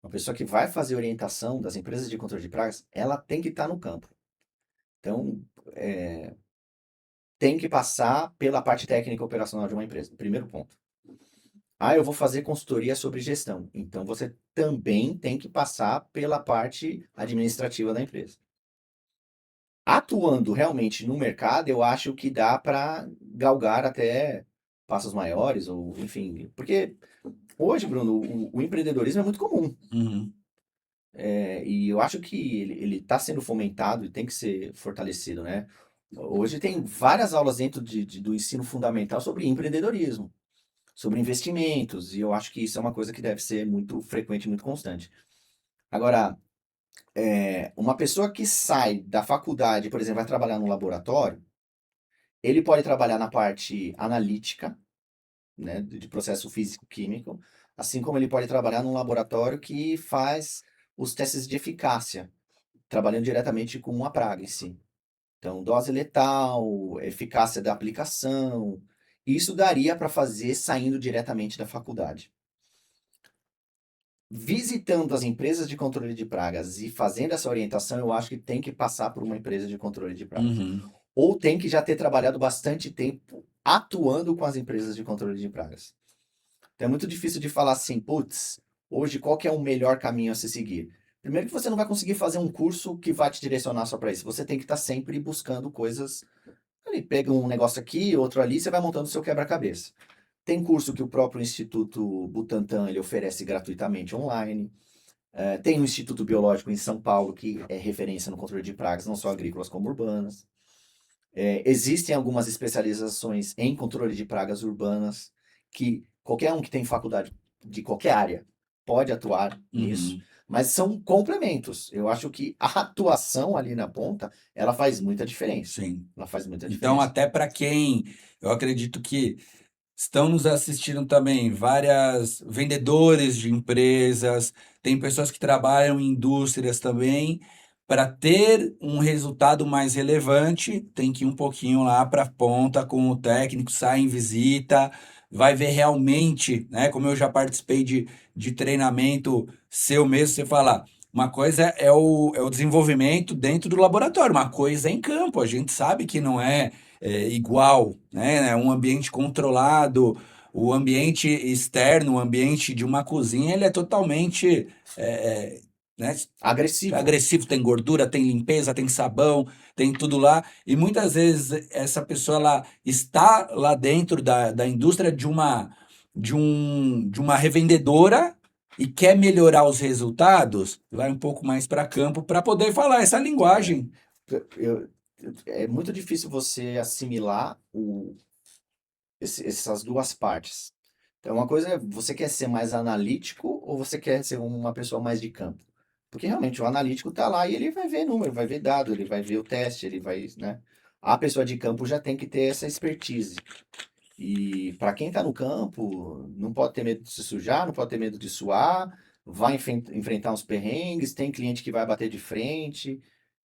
uma pessoa que vai fazer orientação das empresas de controle de pragas, ela tem que estar no campo. Então, tem que passar pela parte técnica e operacional de uma empresa. Primeiro ponto. Ah, eu vou fazer consultoria sobre gestão. Então você também tem que passar pela parte administrativa da empresa. Atuando realmente no mercado, eu acho que dá para galgar até passos maiores, ou enfim. Porque hoje, Bruno, o empreendedorismo é muito comum. Uhum. E eu acho que ele está sendo fomentado e tem que ser fortalecido, né? Hoje tem várias aulas dentro do ensino fundamental sobre empreendedorismo, sobre investimentos, e eu acho que isso é uma coisa que deve ser muito frequente, muito constante. Agora, uma pessoa que sai da faculdade, por exemplo, vai trabalhar no laboratório, ele pode trabalhar na parte analítica, né, de processo físico-químico, assim como ele pode trabalhar num laboratório que faz os testes de eficácia, trabalhando diretamente com uma praga em si. Então, dose letal, eficácia da aplicação, isso daria para fazer saindo diretamente da faculdade. Visitando as empresas de controle de pragas e fazendo essa orientação, eu acho que tem que passar por uma empresa de controle de pragas. Uhum. ou tem que já ter trabalhado bastante tempo atuando com as empresas de controle de pragas. Então é muito difícil de falar assim, putz, hoje qual que é o melhor caminho a se seguir? Primeiro que você não vai conseguir fazer um curso que vai te direcionar só para isso. Você tem que estar sempre buscando coisas. Ali, pega um negócio aqui, outro ali, você vai montando o seu quebra-cabeça. Tem curso que o próprio Instituto Butantan ele oferece gratuitamente online. Tem o Instituto Biológico em São Paulo, que é referência no controle de pragas, não só agrícolas como urbanas. Existem algumas especializações em controle de pragas urbanas, que qualquer um que tem faculdade de qualquer área pode atuar nisso, Uhum. mas são complementos. Eu acho que a atuação ali na ponta, ela faz muita diferença. Sim. Ela faz muita Então, diferença. até para quem, eu acredito que estão nos assistindo também várias vendedores de empresas, tem pessoas que trabalham em indústrias também. Para ter um resultado mais relevante, tem que ir um pouquinho lá para a ponta com o técnico, sai em visita, vai ver realmente, né? Como eu já participei de treinamento seu mesmo, você fala, uma coisa é o desenvolvimento dentro do laboratório, uma coisa é em campo. A gente sabe que não é igual, né? É um ambiente controlado, o ambiente externo, o ambiente de uma cozinha, ele é totalmente, né, Agressivo. agressivo, tem gordura, tem limpeza, tem sabão, tem tudo lá. E muitas vezes essa pessoa ela está lá dentro da indústria de uma revendedora e quer melhorar os resultados, vai um pouco mais para campo para poder falar essa É, linguagem. eu- é muito difícil você assimilar essas duas partes. Então, uma coisa é você quer ser mais analítico ou você quer ser uma pessoa mais de campo? Porque realmente o analítico está lá e ele vai ver número, vai ver dado, ele vai ver o teste, ele vai, né? A pessoa de campo já tem que ter essa expertise. E para quem está no campo, não pode ter medo de se sujar, não pode ter medo de suar, vai enfrentar uns perrengues, tem cliente que vai bater de frente.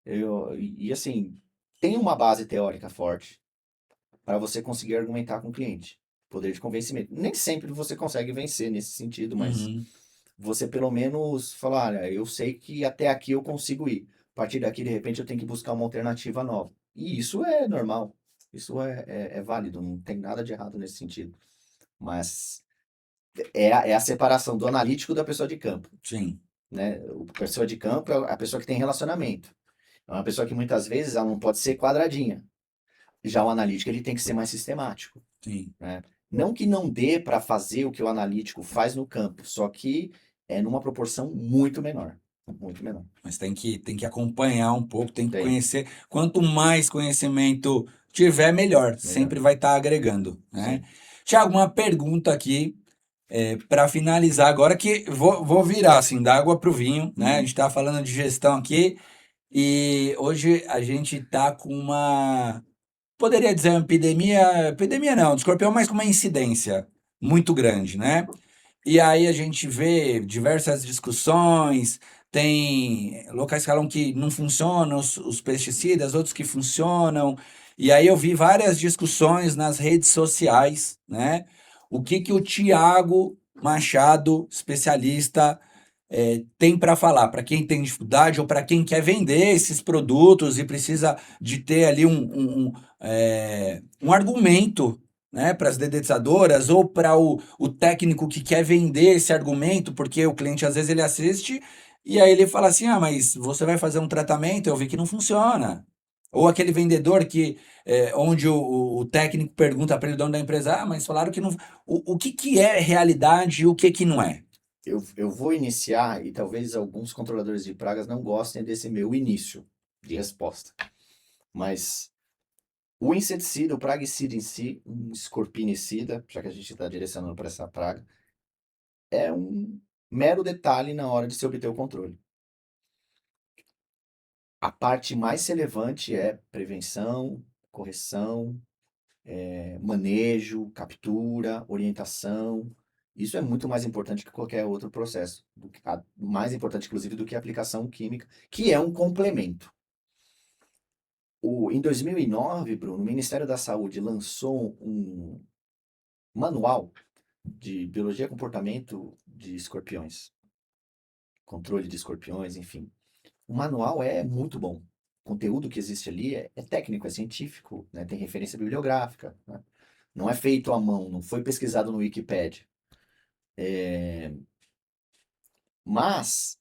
E assim, tem uma base teórica forte para você conseguir argumentar com o cliente. Poder de convencimento. Nem sempre você consegue vencer nesse sentido, mas Uhum. você pelo menos falar, olha, eu sei que até aqui eu consigo ir. A partir daqui, de repente, eu tenho que buscar uma alternativa nova. E isso é normal. Isso é válido, não tem nada de errado nesse sentido. Mas é a separação do analítico da pessoa de campo, Sim, né? A pessoa de campo é a pessoa que tem relacionamento. É uma pessoa que muitas vezes ela não pode ser quadradinha. Já o analítico ele tem que ser mais sistemático, sim. né? Não que não dê para fazer o que o analítico faz no campo, só que é numa proporção muito menor. Muito menor. Mas tem que acompanhar um pouco, tem que Tem, conhecer. Quanto mais conhecimento tiver, melhor. melhor. Sempre vai estar agregando, né? Sim. Tiago, uma pergunta aqui para finalizar agora, que vou virar assim, da água para o vinho, né? A gente Uhum. está falando de gestão aqui e hoje a gente está com uma, poderia dizer uma epidemia não, de escorpião, mas com uma incidência muito grande, né? E aí a gente vê diversas discussões, tem locais que falam que não funcionam os pesticidas, outros que funcionam. E aí eu vi várias discussões nas redes sociais, né? O que que o Tiago Machado, especialista, tem para falar para quem tem dificuldade ou para quem quer vender esses produtos e precisa de ter ali um argumento, né, para as dedetizadoras ou para o técnico que quer vender esse argumento, porque o cliente às vezes ele assiste e aí ele fala assim: ah, mas você vai fazer um tratamento, eu vi que não funciona. Ou aquele vendedor onde o técnico pergunta para ele, dono da empresa, ah, mas falaram que não. O que que é realidade e o que que não é? Eu vou iniciar, e talvez alguns controladores de pragas não gostem desse meu início de resposta. Mas o inseticida, o praguicida em si, um escorpinicida, já que a gente está direcionando para essa praga, é um mero detalhe na hora de se obter o controle. A parte mais relevante é prevenção, correção, manejo, captura, orientação. Isso é muito mais importante que qualquer outro processo. Mais importante, inclusive, do que a aplicação química, que é um complemento. Em 2009, Bruno, o Ministério da Saúde lançou um manual de biologia e comportamento de escorpiões, controle de escorpiões, enfim. O manual é muito bom. conteúdo que existe ali é técnico, é científico, né? Tem referência bibliográfica, né? Não é feito à mão, não foi pesquisado no Wikipedia. Mas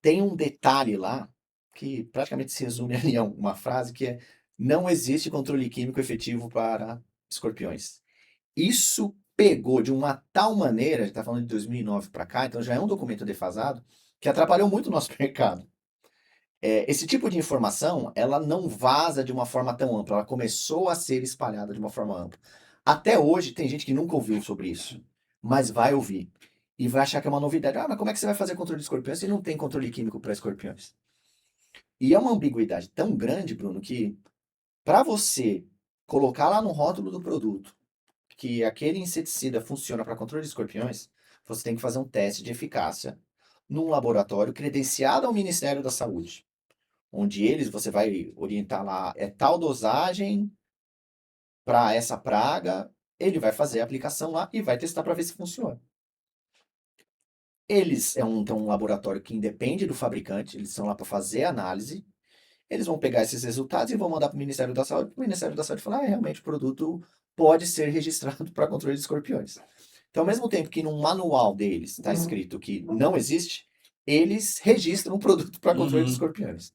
tem um detalhe lá que praticamente se resume ali a uma frase que é: não existe controle químico efetivo para escorpiões. Isso pegou de uma tal maneira, a gente está falando de 2009 para cá, então já é um documento defasado, que atrapalhou muito o nosso mercado. Esse tipo de informação, ela não vaza de uma forma tão ampla, ela começou a ser espalhada de uma forma ampla. Até hoje tem gente que nunca ouviu sobre isso, mas vai ouvir. E vai achar que é uma novidade. Ah, mas como é que você vai fazer controle de escorpiões se não tem controle químico para escorpiões? E é uma ambiguidade tão grande, Bruno, que para você colocar lá no rótulo do produto que aquele inseticida funciona para controle de escorpiões, você tem que fazer um teste de eficácia num laboratório credenciado ao Ministério da Saúde, onde você vai orientar lá, é tal dosagem para essa praga, ele vai fazer a aplicação lá e vai testar para ver se funciona. Eles tem um laboratório que independe do fabricante, eles estão lá para fazer a análise, eles vão pegar esses resultados e vão mandar para o Ministério da Saúde, o Ministério da Saúde falar, realmente o produto pode ser registrado para controle de escorpiões. Então, ao mesmo tempo que no manual deles está escrito que não existe, eles registram um produto para controle de Uhum. escorpiões.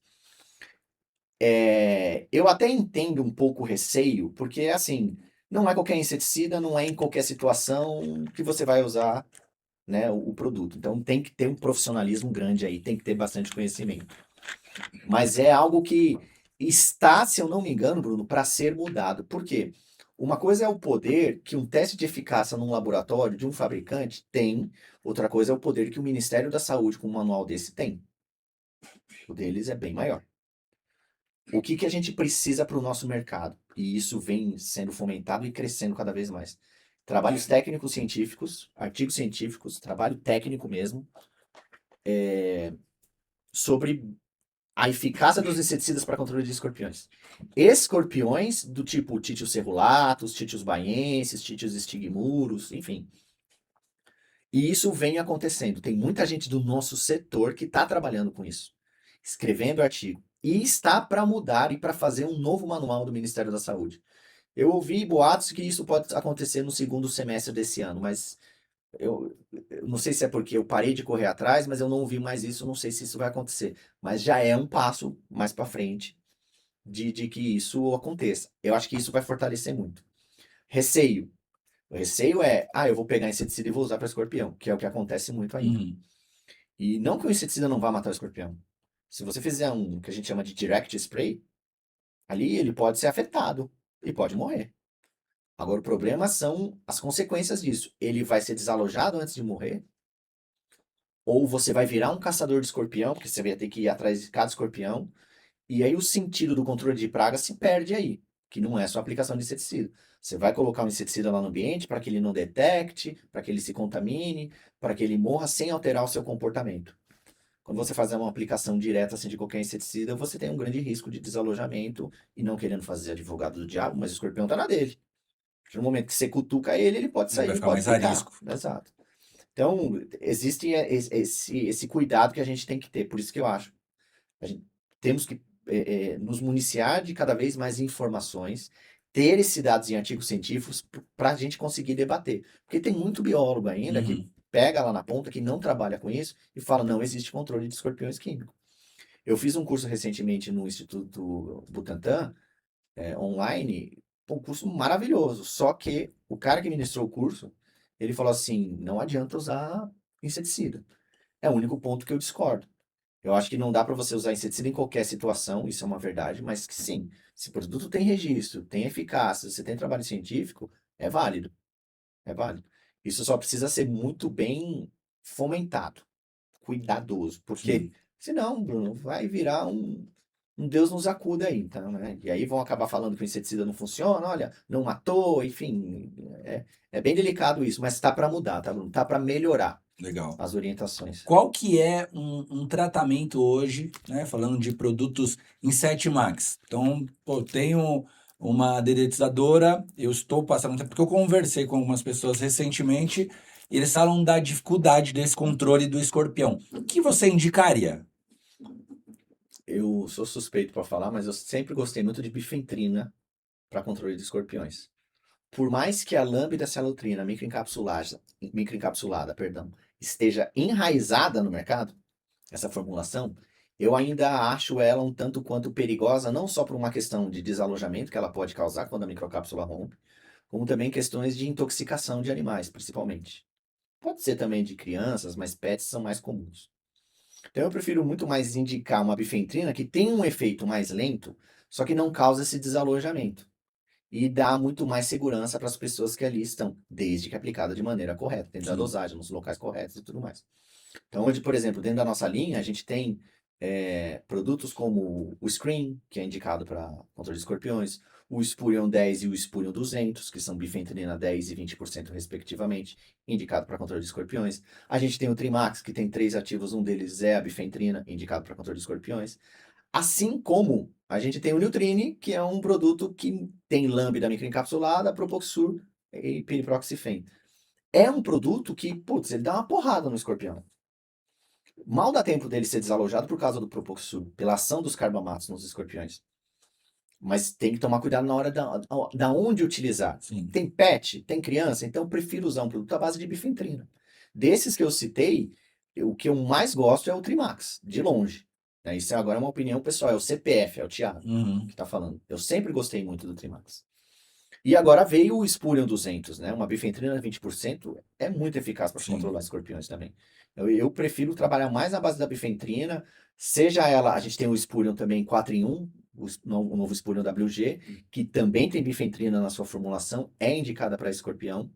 Eu até entendo um pouco o receio, porque assim, não é qualquer inseticida, não é em qualquer situação que você vai usar, né, o produto. Então tem que ter um profissionalismo grande aí, tem que ter bastante conhecimento. Mas é algo que está, se eu não me engano, Bruno, para ser mudado. Por quê? Uma coisa é o poder que um teste de eficácia num laboratório de um fabricante tem, outra coisa é o poder que o Ministério da Saúde, com um manual desse, tem. O deles é bem maior. O que a gente precisa para o nosso mercado? E isso vem sendo fomentado e crescendo cada vez mais. Trabalhos técnicos científicos, artigos científicos, trabalho técnico mesmo, sobre a eficácia dos inseticidas para controle de escorpiões. Escorpiões do tipo Titius cerulatus, Titius baiensis, Titius stigmurus, enfim. E isso vem acontecendo. Tem muita gente do nosso setor que está trabalhando com isso, escrevendo artigo. E está para mudar e para fazer um novo manual do Ministério da Saúde. Eu ouvi boatos que isso pode acontecer no segundo semestre desse ano, mas eu não sei se é porque eu parei de correr atrás, mas eu não ouvi mais isso, não sei se isso vai acontecer. Mas já é um passo mais para frente de que isso aconteça. Eu acho que isso vai fortalecer muito. Receio. O receio é, eu vou pegar inseticida e vou usar para escorpião, que é o que acontece muito ainda. Uhum. E não que o inseticida não vá matar o escorpião. Se você fizer um que a gente chama de direct spray, ali ele pode ser afetado e pode morrer. Agora, o problema são as consequências disso. Ele vai ser desalojado antes de morrer, ou você vai virar um caçador de escorpião, porque você vai ter que ir atrás de cada escorpião, e aí o sentido do controle de praga se perde aí, que não é só aplicação de inseticida. Você vai colocar um inseticida lá no ambiente para que ele não detecte, para que ele se contamine, para que ele morra sem alterar o seu comportamento. Quando você fazer uma aplicação direta assim, de qualquer inseticida, você tem um grande risco de desalojamento, e não querendo fazer advogado do diabo, mas o escorpião está na dele. No momento que você cutuca ele, ele pode Ele vai sair e ficar pode mais a picar. risco. Exato. Então, existe esse cuidado que a gente tem que ter. Por isso que eu acho. A gente temos que nos municiar de cada vez mais informações, ter esses dados em artigos científicos para a gente conseguir debater. Porque tem muito biólogo ainda que Uhum. pega lá na ponta, que não trabalha com isso, e fala, não existe controle de escorpiões químicos. Eu fiz um curso recentemente no Instituto Butantan, online, um curso maravilhoso. Só que o cara que ministrou o curso, ele falou assim, não adianta usar inseticida. É o único ponto que eu discordo. Eu acho que não dá para você usar inseticida em qualquer situação, isso é uma verdade, mas que sim, se o produto tem registro, tem eficácia, você tem trabalho científico, é válido. É válido. Isso só precisa ser muito bem fomentado, cuidadoso, porque Sim. senão, Bruno, vai virar um Deus nos acuda aí, então, né? E aí vão acabar falando que o inseticida não funciona, olha, não matou, enfim, é bem delicado isso, mas tá para mudar, tá, Bruno? Tá para melhorar Legal. as orientações. Qual que é um tratamento hoje, né, falando de produtos Inset Max? Então, pô, tenho uma dedetizadora, eu estou passando, porque eu conversei com algumas pessoas recentemente, e eles falam da dificuldade desse controle do escorpião. O que você indicaria? Eu sou suspeito para falar, mas eu sempre gostei muito de bifentrina para controle de escorpiões. Por mais que a lambda cialotrina microencapsulada, perdão, esteja enraizada no mercado, essa formulação, eu ainda acho ela um tanto quanto perigosa, não só por uma questão de desalojamento que ela pode causar quando a microcápsula rompe, como também questões de intoxicação de animais, principalmente. Pode ser também de crianças, mas pets são mais comuns. Então eu prefiro muito mais indicar uma bifentrina que tem um efeito mais lento, só que não causa esse desalojamento. E dá muito mais segurança para as pessoas que ali estão, desde que aplicada de maneira correta, dentro da Sim. dosagem, nos locais corretos e tudo mais. Então, hoje, por exemplo, dentro da nossa linha, a gente tem produtos como o Screen, que é indicado para controle de escorpiões, o Spurion 10 e o Spurion 200, que são bifentrina 10 e 20% respectivamente, indicado para controle de escorpiões. A gente tem o Trimax, que tem 3 ativos, um deles é a bifentrina, indicado para controle de escorpiões. Assim como a gente tem o Nutrine, que é um produto que tem lambda microencapsulada, Propoxur e piriproxifeno. É um produto que, putz, ele dá uma porrada no escorpião. Mal dá tempo dele ser desalojado por causa do Propoxur, pela ação dos carbamatos nos escorpiões. Mas tem que tomar cuidado na hora da onde utilizar. Sim. Tem pet, tem criança, então eu prefiro usar um produto à base de bifentrina. Desses que eu citei, o que eu mais gosto é o Trimax, de longe. Isso agora é uma opinião pessoal, é o CPF, é o Thiago Uhum. que está falando. Eu sempre gostei muito do Trimax. E agora veio o Spurion 200, né? Uma bifentrina 20% é muito eficaz para Sim. controlar escorpiões também. Eu prefiro trabalhar mais na base da bifentrina, seja ela, a gente tem o Spurion também 4 em 1, o novo Spurion WG, que também tem bifentrina na sua formulação, é indicada para escorpião.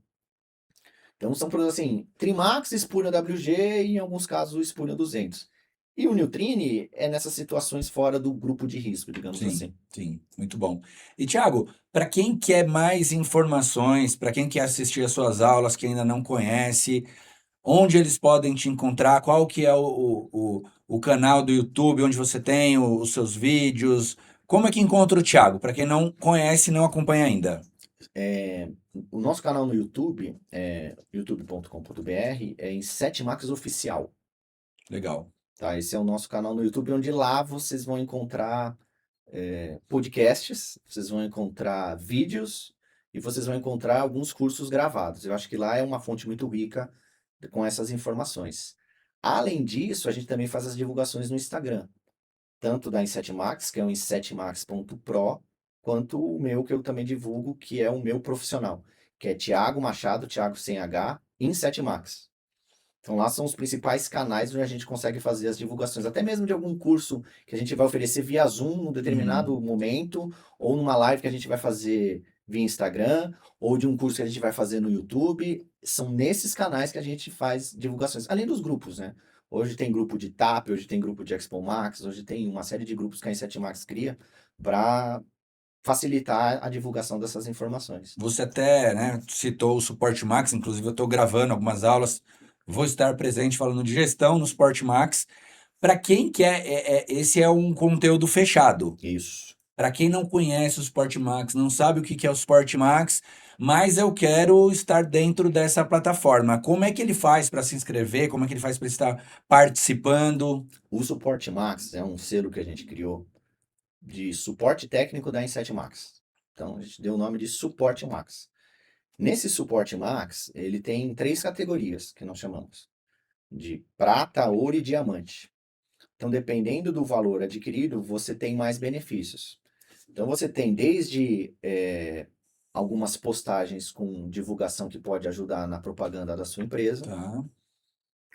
Então são produtos assim, Trimax, Spurion WG e em alguns casos o Spurion 200. E o Nutrine é nessas situações fora do grupo de risco, digamos Sim, assim. sim, muito bom. E Thiago, para quem quer mais informações, para quem quer assistir às suas aulas, que ainda não conhece, onde eles podem te encontrar? Qual que é o canal do YouTube onde você tem os seus vídeos? Como é que encontra o Thiago? Para quem não conhece e não acompanha ainda. É, o nosso canal no YouTube, youtube.com.br, é em 7max Oficial. Legal. Tá? Esse é o nosso canal no YouTube, onde lá vocês vão encontrar podcasts, vocês vão encontrar vídeos e vocês vão encontrar alguns cursos gravados. Eu acho que lá é uma fonte muito rica com essas informações. Além disso, a gente também faz as divulgações no Instagram, tanto da Insetmax, que é o insetmax.pro, quanto o meu, que eu também divulgo, que é o meu profissional, que é Thiago Machado, Thiago sem H, Insetmax. Então lá são os principais canais onde a gente consegue fazer as divulgações, até mesmo de algum curso que a gente vai oferecer via Zoom num determinado Uhum. momento, ou numa live que a gente vai fazer via Instagram, ou de um curso que a gente vai fazer no YouTube. São nesses canais que a gente faz divulgações, além dos grupos, né? Hoje tem grupo de TAP, hoje tem grupo de Expo Max, hoje tem uma série de grupos que a Inset Max cria para facilitar a divulgação dessas informações. Você até, né, citou o Suporte Max, inclusive eu estou gravando algumas aulas, vou estar presente falando de gestão no Suporte Max. Para quem quer, esse é um conteúdo fechado. Isso. Para quem não conhece o Sport Max, não sabe o que que é o Sport Max, mas eu quero estar dentro dessa plataforma. Como é que ele faz para se inscrever? Como é que ele faz para estar participando? O Suporte Max é um selo que a gente criou de suporte técnico da Inset Max. Então a gente deu o nome de Suporte Max. Nesse Suporte Max, ele tem 3 categorias que nós chamamos de prata, ouro e diamante. Então, dependendo do valor adquirido, você tem mais benefícios. Então, você tem desde algumas postagens com divulgação que pode ajudar na propaganda da sua empresa, Tá,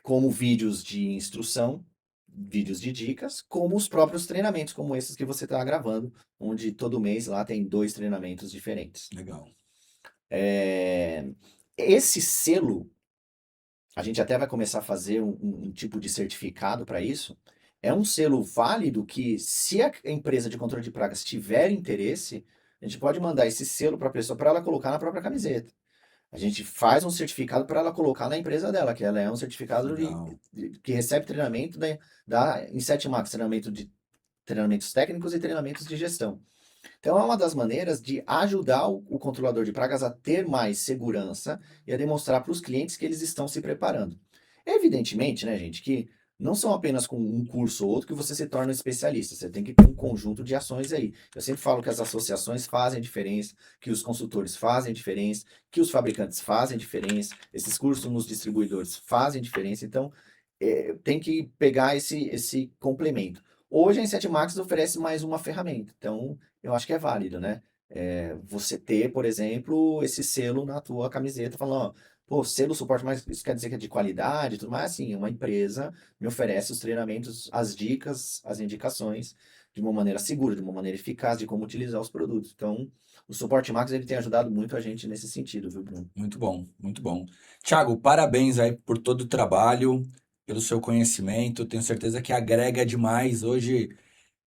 como vídeos de instrução, vídeos de dicas, como os próprios treinamentos, como esses que você está gravando, onde todo mês lá tem 2 treinamentos diferentes. legal. É, Esse selo, a gente até vai começar a fazer um tipo de certificado para isso. É um selo válido que, se a empresa de controle de pragas tiver interesse, a gente pode mandar esse selo para a pessoa para ela colocar na própria camiseta. A gente faz um certificado para ela colocar na empresa dela, que ela é um certificado Legal. que recebe treinamento da Inset Max, treinamentos técnicos e treinamentos de gestão. Então, é uma das maneiras de ajudar o controlador de pragas a ter mais segurança e a demonstrar para os clientes que eles estão se preparando. Evidentemente, né, gente, que não são apenas com um curso ou outro que você se torna um especialista. Você tem que ter um conjunto de ações aí. Eu sempre falo que as associações fazem diferença, que os consultores fazem diferença, que os fabricantes fazem diferença, esses cursos nos distribuidores fazem diferença. Então, tem que pegar esse complemento. Hoje a Inset Max oferece mais uma ferramenta, então eu acho que é válido, né? Você ter, por exemplo, esse selo na tua camiseta, falando, ó, pô, selo suporte, mas isso quer dizer que é de qualidade e tudo mais? Assim, uma empresa me oferece os treinamentos, as dicas, as indicações, de uma maneira segura, de uma maneira eficaz, de como utilizar os produtos. Então, o Suporte Max, ele tem ajudado muito a gente nesse sentido, viu, Bruno? Muito bom, muito bom. Thiago, parabéns aí por todo o trabalho, pelo seu conhecimento. Tenho certeza que agrega demais. Hoje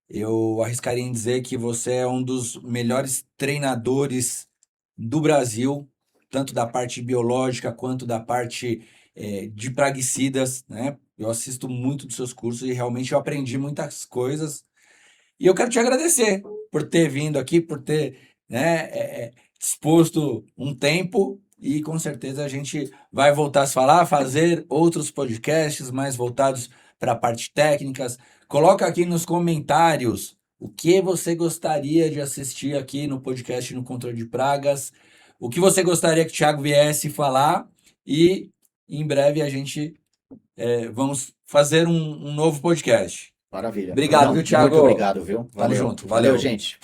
eu arriscaria em dizer que você é um dos melhores treinadores do Brasil, tanto da parte biológica quanto da parte de praguicidas, né? Eu assisto muito dos seus cursos e realmente eu aprendi muitas coisas. E eu quero te agradecer por ter vindo aqui, por ter, né, disposto um tempo e com certeza a gente vai voltar a se falar, fazer outros podcasts mais voltados para a parte técnicas. Coloca aqui nos comentários o que você gostaria de assistir aqui no podcast no Controle de Pragas, o que você gostaria que o Thiago viesse falar e em breve a gente vamos fazer um novo podcast. Maravilha. Obrigado, Brunão, viu, muito Thiago? obrigado, viu? Tamo Valeu. junto, Valeu, valeu. gente.